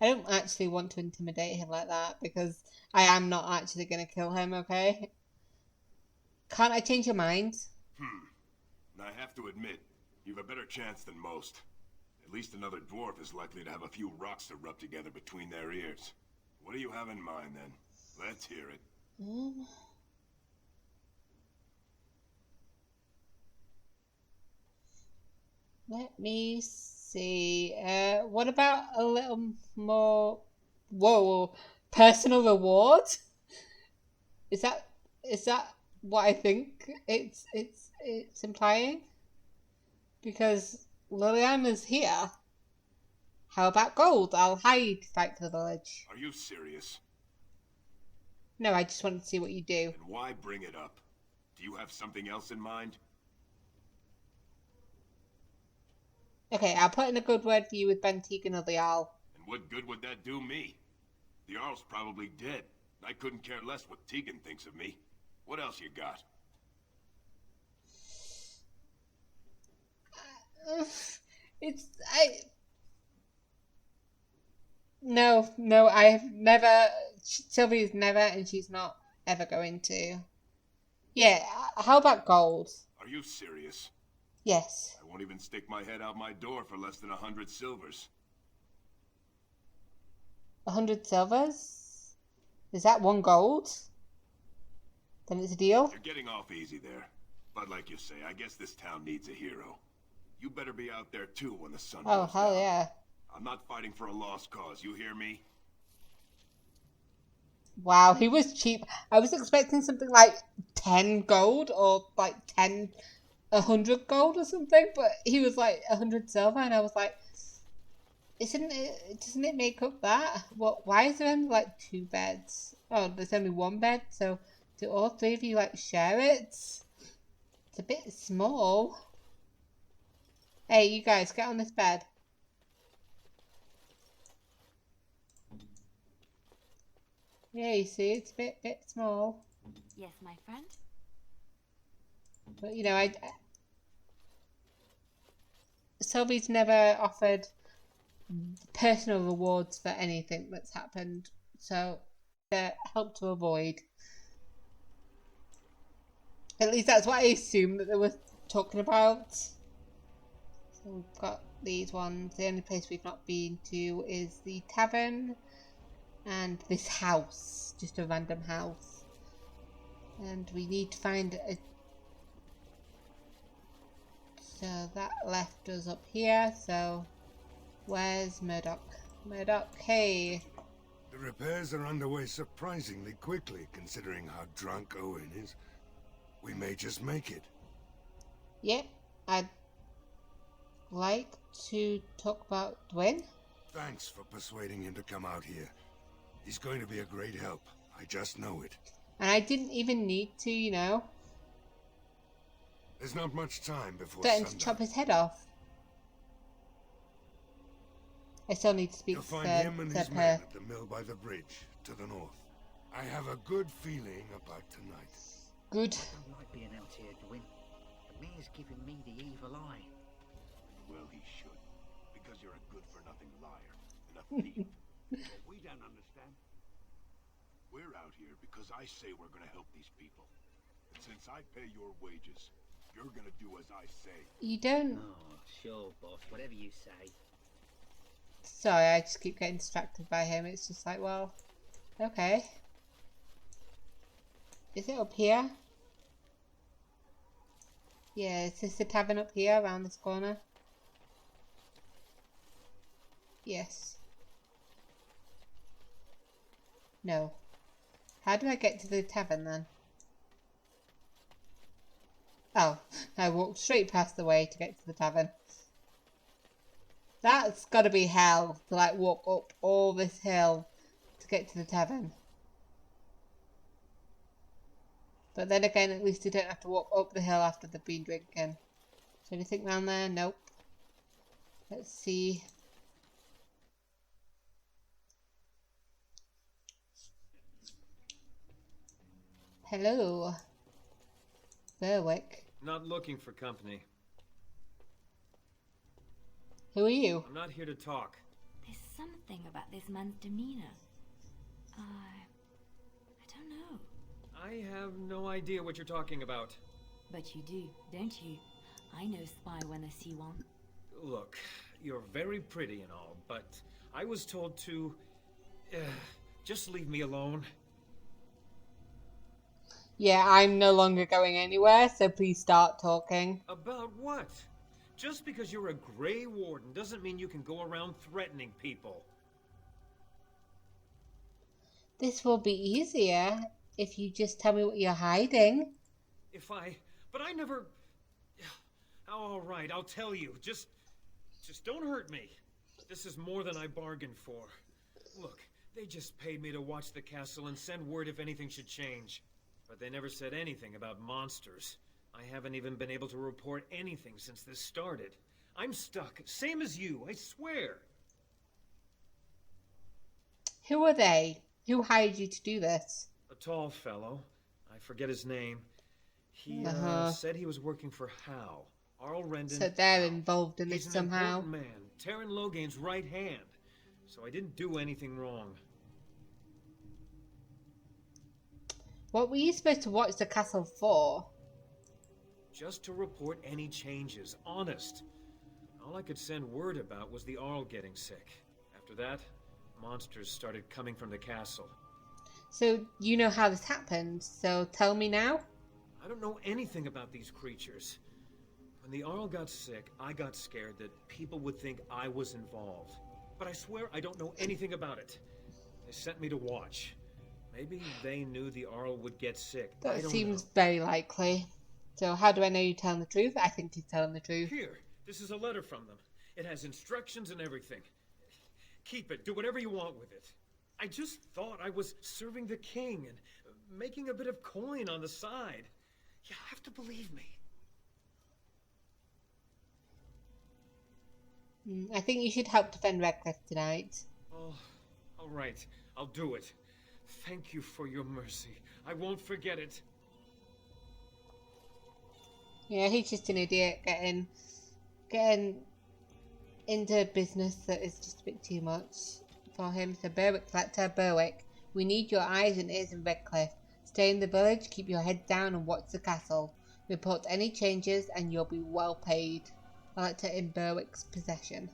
I don't actually want to intimidate him like that because I am not actually going to kill him, okay? Can't I change your mind? I have to admit, you've a better chance than most. At least another dwarf is likely to have a few rocks to rub together between their ears. What do you have in mind, then? Let's hear it. Let me see. What about a little more... Whoa, personal reward? Is that what I think it's implying? Because Liliana's here. How about gold? I'll hide to fight for the village. Are you serious? No, I just wanted to see what you do. And why bring it up? Do you have something else in mind? Okay, I'll put in a good word for you with Bann Teagan or the Arl. And what good would that do me? The Arl's probably dead. I couldn't care less what Teagan thinks of me. What else you got? No, I've never. Sylvia's never, and she's not ever going to. Yeah, how about gold? Are you serious? Yes. I won't even stick my head out my door for less than 100 silvers. 100 silvers? Is that 1 gold? Then it's a deal? You're getting off easy there. But like you say, I guess this town needs a hero. You better be out there too when the sun goes hell down. Yeah. I'm not fighting for a lost cause, you hear me? Wow, he was cheap. I was expecting something like 10 gold or like 100 gold or something, but he was like 100 silver, and I was like, doesn't it make up that? Why is there only like 2 beds? Oh, there's only 1 bed, so do all 3 of you like share it? It's a bit small. Hey, you guys, get on this bed. Yeah, you see, it's a bit small. Yes, my friend? But, you know, Sylvi's never offered personal rewards for anything that's happened, so help to avoid. At least that's what I assumed that they were talking about. So we've got these ones. The only place we've not been to is the tavern and this house, just a random house. And we need to find a... So that left us up here, so where's Murdoch? Murdoch, hey. The repairs are underway surprisingly quickly, considering how drunk Owen is. We may just make it. Yep, I'd like to talk about Dwyn. Thanks for persuading him to come out here. He's going to be a great help. I just know it. And I didn't even need to, you know. There's not much time before threaten sundown. To chop his head off. I still need to speak You'll to find him and his men at the mill by the bridge, to the north. I have a good feeling about tonight. Good. I don't like being out here, Dwyn. The mayor's giving me the evil eye. Well, he should. Because you're a good-for-nothing liar and a thief. We don't understand. We're out here because I say we're gonna help these people. And since I pay your wages, you're gonna do as I say. You don't... Oh, sure, boss. Whatever you say. Sorry, I just keep getting distracted by him. It's just like, well, okay. Is it up here? Yeah, is this the tavern up here, around this corner? Yes. No. How do I get to the tavern then? Oh, I walked straight past the way to get to the tavern. That's gotta be hell, to like walk up all this hill to get to the tavern. But then again, at least you don't have to walk up the hill after they've been drinking. Is there anything around there? Nope. Let's see. Hello. Berwick. Not looking for company. Who are you? I'm not here to talk. There's something about this man's demeanor. I don't know. I have no idea what you're talking about. But you do, don't you? I know spy when I see one. Look, you're very pretty and all, but I was told to... just leave me alone. Yeah, I'm no longer going anywhere, so please start talking. About what? Just because you're a Grey Warden doesn't mean you can go around threatening people. This will be easier if you just tell me what you're hiding. But I never... All right, I'll tell you. Just don't hurt me. This is more than I bargained for. Look, they just paid me to watch the castle and send word if anything should change. But they never said anything about monsters. I haven't even been able to report anything since this started. I'm stuck, same as you, I swear. Who are they? Who hired you to do this? A tall fellow. I forget his name. He said he was working for Hal. Arl Rendon. So they're involved in this somehow. He's an important man, Terran Logain's right hand. So I didn't do anything wrong. What were you supposed to watch the castle for? Just to report any changes, honest. All I could send word about was the Arl getting sick. After that, monsters started coming from the castle. So you know how this happened, so tell me now? I don't know anything about these creatures. When the Arl got sick, I got scared that people would think I was involved. But I swear I don't know anything about it. They sent me to watch. Maybe they knew the Arl would get sick. That seems very likely. So how do I know you're telling the truth? I think you're telling the truth. Here, this is a letter from them. It has instructions and everything. Keep it. Do whatever you want with it. I just thought I was serving the king and making a bit of coin on the side. You have to believe me. I think you should help defend Redcliffe tonight. Oh, all right. I'll do it. Thank you for your mercy. I won't forget it. Yeah, he's just an idiot getting into business that is just a bit too much for him. So Berwick, Lecter, Berwick, we need your eyes and ears in Redcliffe. Stay in the village, keep your head down and watch the castle. Report any changes and you'll be well paid. Lecter in Berwick's possession.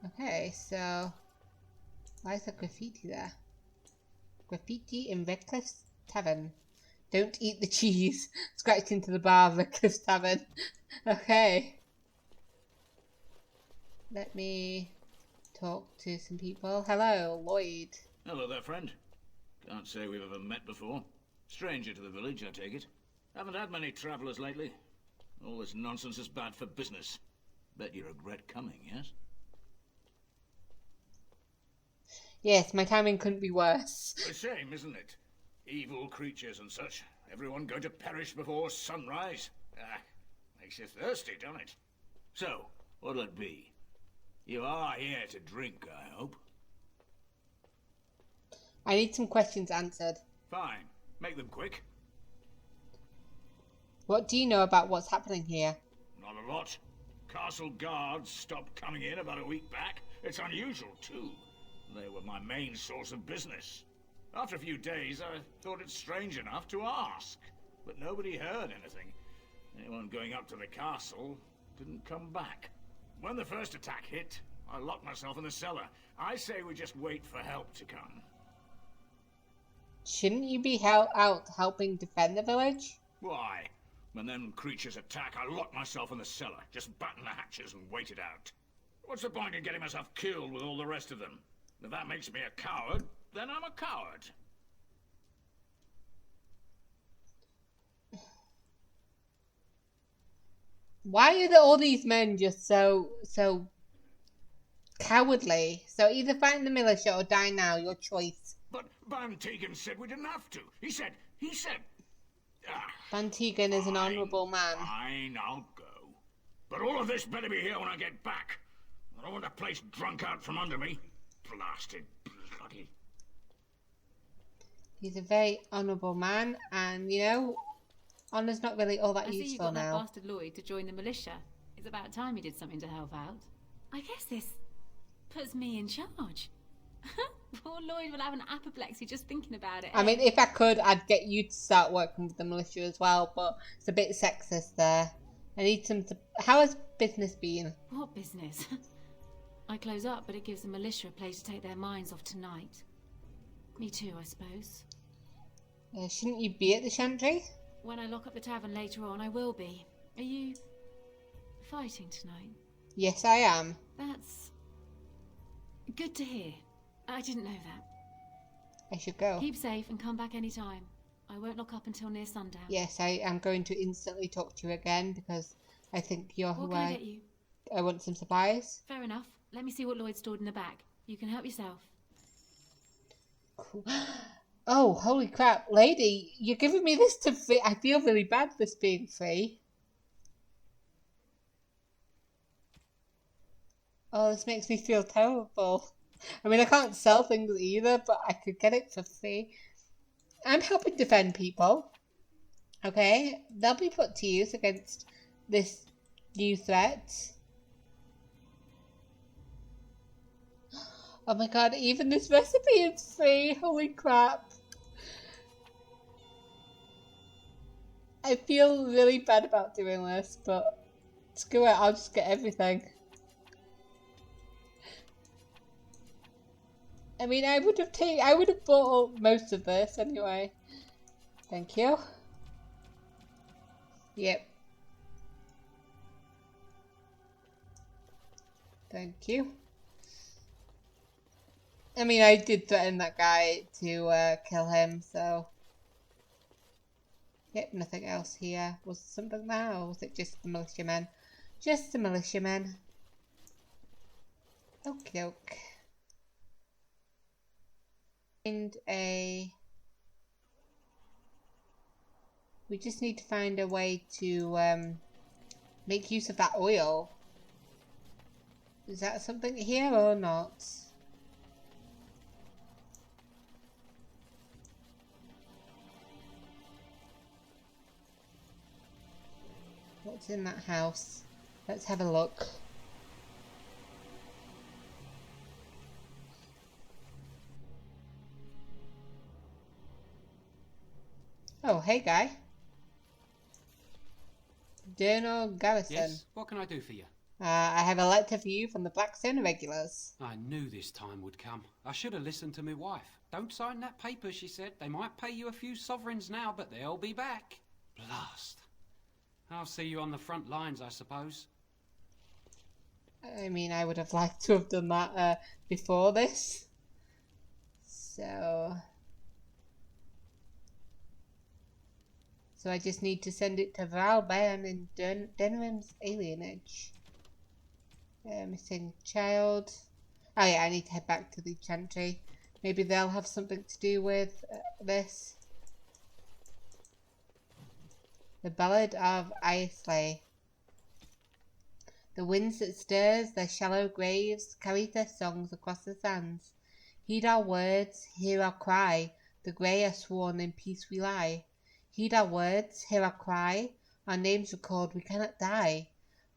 Okay, so why is there graffiti there? Graffiti in Redcliffe's tavern. Don't eat the cheese. Scratched into the bar of Redcliffe's tavern. Okay. Let me talk to some people. Hello, Lloyd. Hello there, friend. Can't say we've ever met before. Stranger to the village, I take it. Haven't had many travellers lately. All this nonsense is bad for business. Bet you regret coming, yes? Yes, my timing couldn't be worse. A shame, isn't it? Evil creatures and such. Everyone going to perish before sunrise. Ah, makes you thirsty, don't it? So, what'll it be? You are here to drink, I hope. I need some questions answered. Fine. Make them quick. What do you know about what's happening here? Not a lot. Castle guards stopped coming in about a week back. It's unusual, too. They were my main source of business. After a few days, I thought it strange enough to ask. But nobody heard anything. Anyone going up to the castle didn't come back. When the first attack hit, I locked myself in the cellar. I say we just wait for help to come. Shouldn't you be out helping defend the village? Why? When them creatures attack, I lock myself in the cellar. Just batten the hatches and wait it out. What's the point in getting myself killed with all the rest of them? If that makes me a coward, then I'm a coward. Why are all these men just so cowardly? So either fight in the militia or die now, your choice. But Bann Teagan said we didn't have to. He said... Bann Teagan is an honourable man. Fine, I'll go. But all of this better be here when I get back. I don't want the place drunk out from under me. Blasted bloody... He's a very honourable man, and, you know, honour's not really all that useful now. I see you got now. that bastard Lloyd to join the militia. It's about time he did something to help out. I guess this puts me in charge. Poor Lloyd will have an apoplexy just thinking about it. I mean, if I could, I'd get you to start working with the militia as well, but it's a bit sexist there. I need some... How has business been? What business? I close up, but it gives the militia a place to take their minds off tonight. Me too, I suppose. Shouldn't you be at the Chantry? When I lock up the tavern later on, I will be. Are you fighting tonight? Yes, I am. That's good to hear. I didn't know that. I should go. Keep safe and come back anytime. I won't lock up until near sundown. Yes, I am going to instantly talk to you again because I think you're what who can I get you? I want some supplies. Fair enough. Let me see what Lloyd stored in the back. You can help yourself. Cool. Oh, holy crap. Lady, you're giving me this to free. I feel really bad for this being free. Oh, this makes me feel terrible. I mean, I can't sell things either, but I could get it for free. I'm helping defend people. Okay? They'll be put to use against this new threat. Oh my god, even this recipe is free. Holy crap. I feel really bad about doing this, but screw it, I'll just get everything. I mean, I would have bought most of this anyway. Thank you. Yep. Thank you. I mean, I did threaten that guy to kill him, so... Yep, nothing else here. Was there something there, or was it just the militiamen? Just the militiamen. Okie doke. And we just need to find a way to make use of that oil. Is that something here or not? What's in that house? Let's have a look. Oh, hey guy. Journal Garrison. Yes, what can I do for you? I have a letter for you from the Blackstone Irregulars. I knew this time would come. I should have listened to my wife. Don't sign that paper, she said. They might pay you a few sovereigns now, but they'll be back. Blast. I'll see you on the front lines, I suppose. I mean, I would have liked to have done that before this. So I just need to send it to Val Bann in Denrim's alienage. Missing child. Oh yeah, I need to head back to the Chantry. Maybe they'll have something to do with this. The Ballad of Islay. The winds that stirs their shallow graves carry their songs across the sands. Heed our words, hear our cry, the grey are sworn in peace we lie. Heed our words, hear our cry, our names record we cannot die.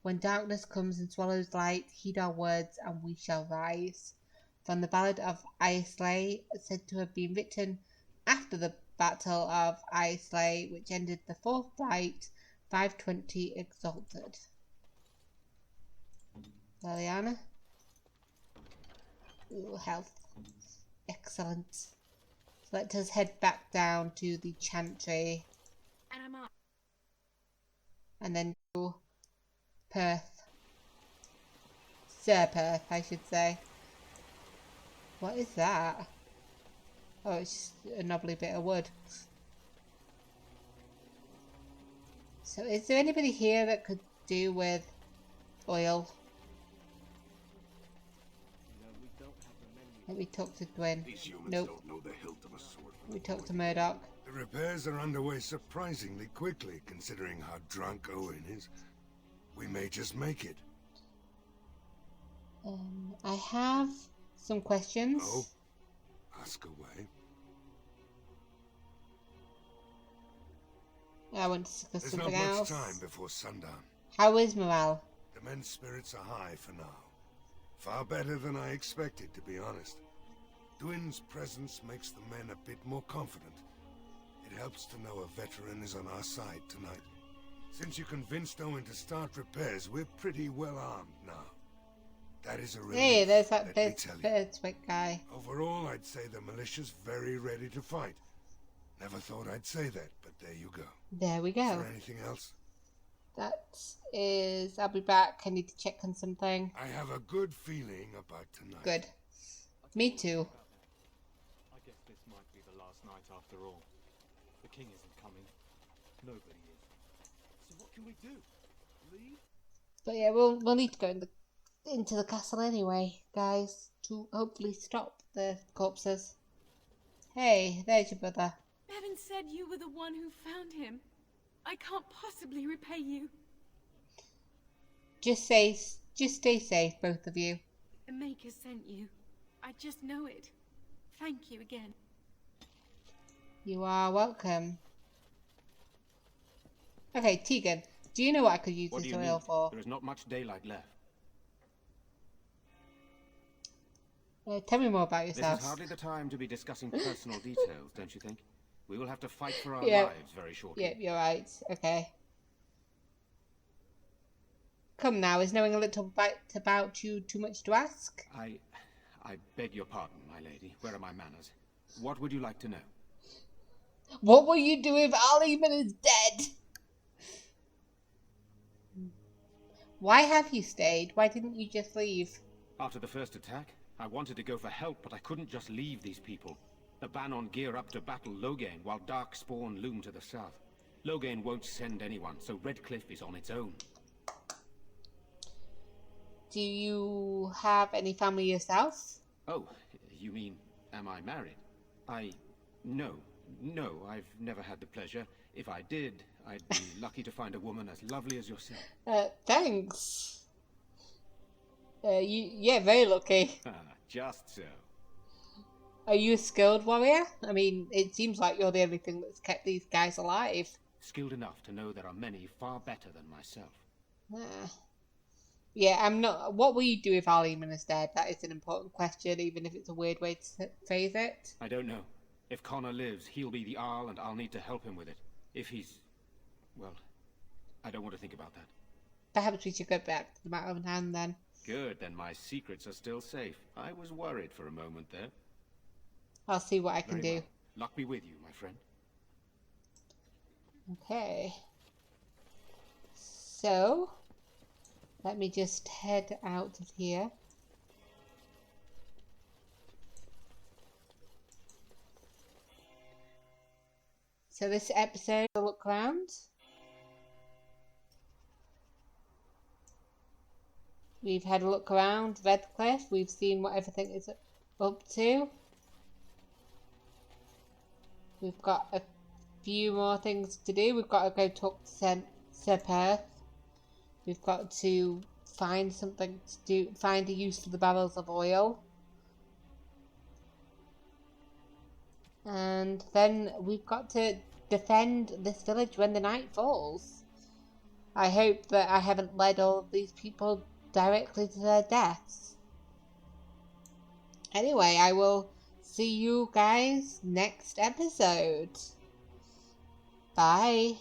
When darkness comes and swallows light, heed our words and we shall rise. From the Ballad of Islay, said to have been written after the Battle of Islay, which ended the 4th Bright, 520 Exalted. Liliana. Ooh, health. Excellent. So let us head back down to the Chantry. And I'm up. And then to Perth. Sir Perth, I should say. What is that? Oh, it's just a knobbly bit of wood. So is there anybody here that could do with oil? Let me talk to Gwyn. Nope. Don't know the hilt of a sword. Let me talk to Murdoch. The repairs are underway surprisingly quickly, considering how drunk Owen is. We may just make it. I have some questions. Oh, ask away. I want to discuss There's something not much else. time before sundown. How is morale? The men's spirits are high for now. Far better than I expected, to be honest. Dwin's presence makes the men a bit more confident. It helps to know a veteran is on our side tonight. Since you convinced Owen to start repairs, we're pretty well armed now. That is a relief. Hey, there's that Birdswick guy. Overall, I'd say the militia's very ready to fight. Never thought I'd say that, but there you go. There we go. Is there anything else? That is... I'll be back. I need to check on something. I have a good feeling about tonight. Good. Me too. I guess this might be the last night after all. The king isn't coming. Nobody is. So what can we do? Leave? But yeah, we'll need to go into the castle anyway, guys, to hopefully stop the corpses. Hey, there's your brother. Bevan said you were the one who found him. I can't possibly repay you. Just stay safe, both of you. The Maker sent you. I just know it. Thank you again. You are welcome. Okay, Teagan, do you know what I could use this oil for? There is not much daylight left. Tell me more about yourself. This is hardly the time to be discussing personal details, don't you think? We will have to fight for our lives very shortly. Yep, you're right. Okay. Come now, is knowing a little bit about you too much to ask? I beg your pardon, my lady. Where are my manners? What would you like to know? What will you do if Arl Eamon is dead? Why have you stayed? Why didn't you just leave? After the first attack, I wanted to go for help, but I couldn't just leave these people. The Bann gear up to battle Loghain, while Darkspawn loom to the south. Loghain won't send anyone, so Redcliffe is on its own. Do you have any family yourself? Oh, you mean, am I married? No, I've never had the pleasure. If I did, I'd be lucky to find a woman as lovely as yourself. Thanks. Yeah, very lucky. Just so. Are you a skilled warrior? I mean, it seems like you're the only thing that's kept these guys alive. Skilled enough to know there are many far better than myself. Yeah, I'm not. What will you do if Arl Eamon is dead? That is an important question, even if it's a weird way to phrase it. I don't know. If Connor lives, he'll be the Arl, and I'll need to help him with it. If he's... well, I don't want to think about that. Perhaps we should go back to the matter of hand then. Good, then my secrets are still safe. I was worried for a moment there. I'll see what I can do. Well. Luck be with you, my friend. Okay. So, let me just head out of here. So this episode, a look around. We've had a look around Redcliffe. We've seen what everything is up to. We've got a few more things to do. We've got to go talk to Sir Perth. We've got to find something to do. Find a use for the barrels of oil. And then we've got to defend this village when the night falls. I hope that I haven't led all of these people directly to their deaths. Anyway, I will see you guys next episode. Bye.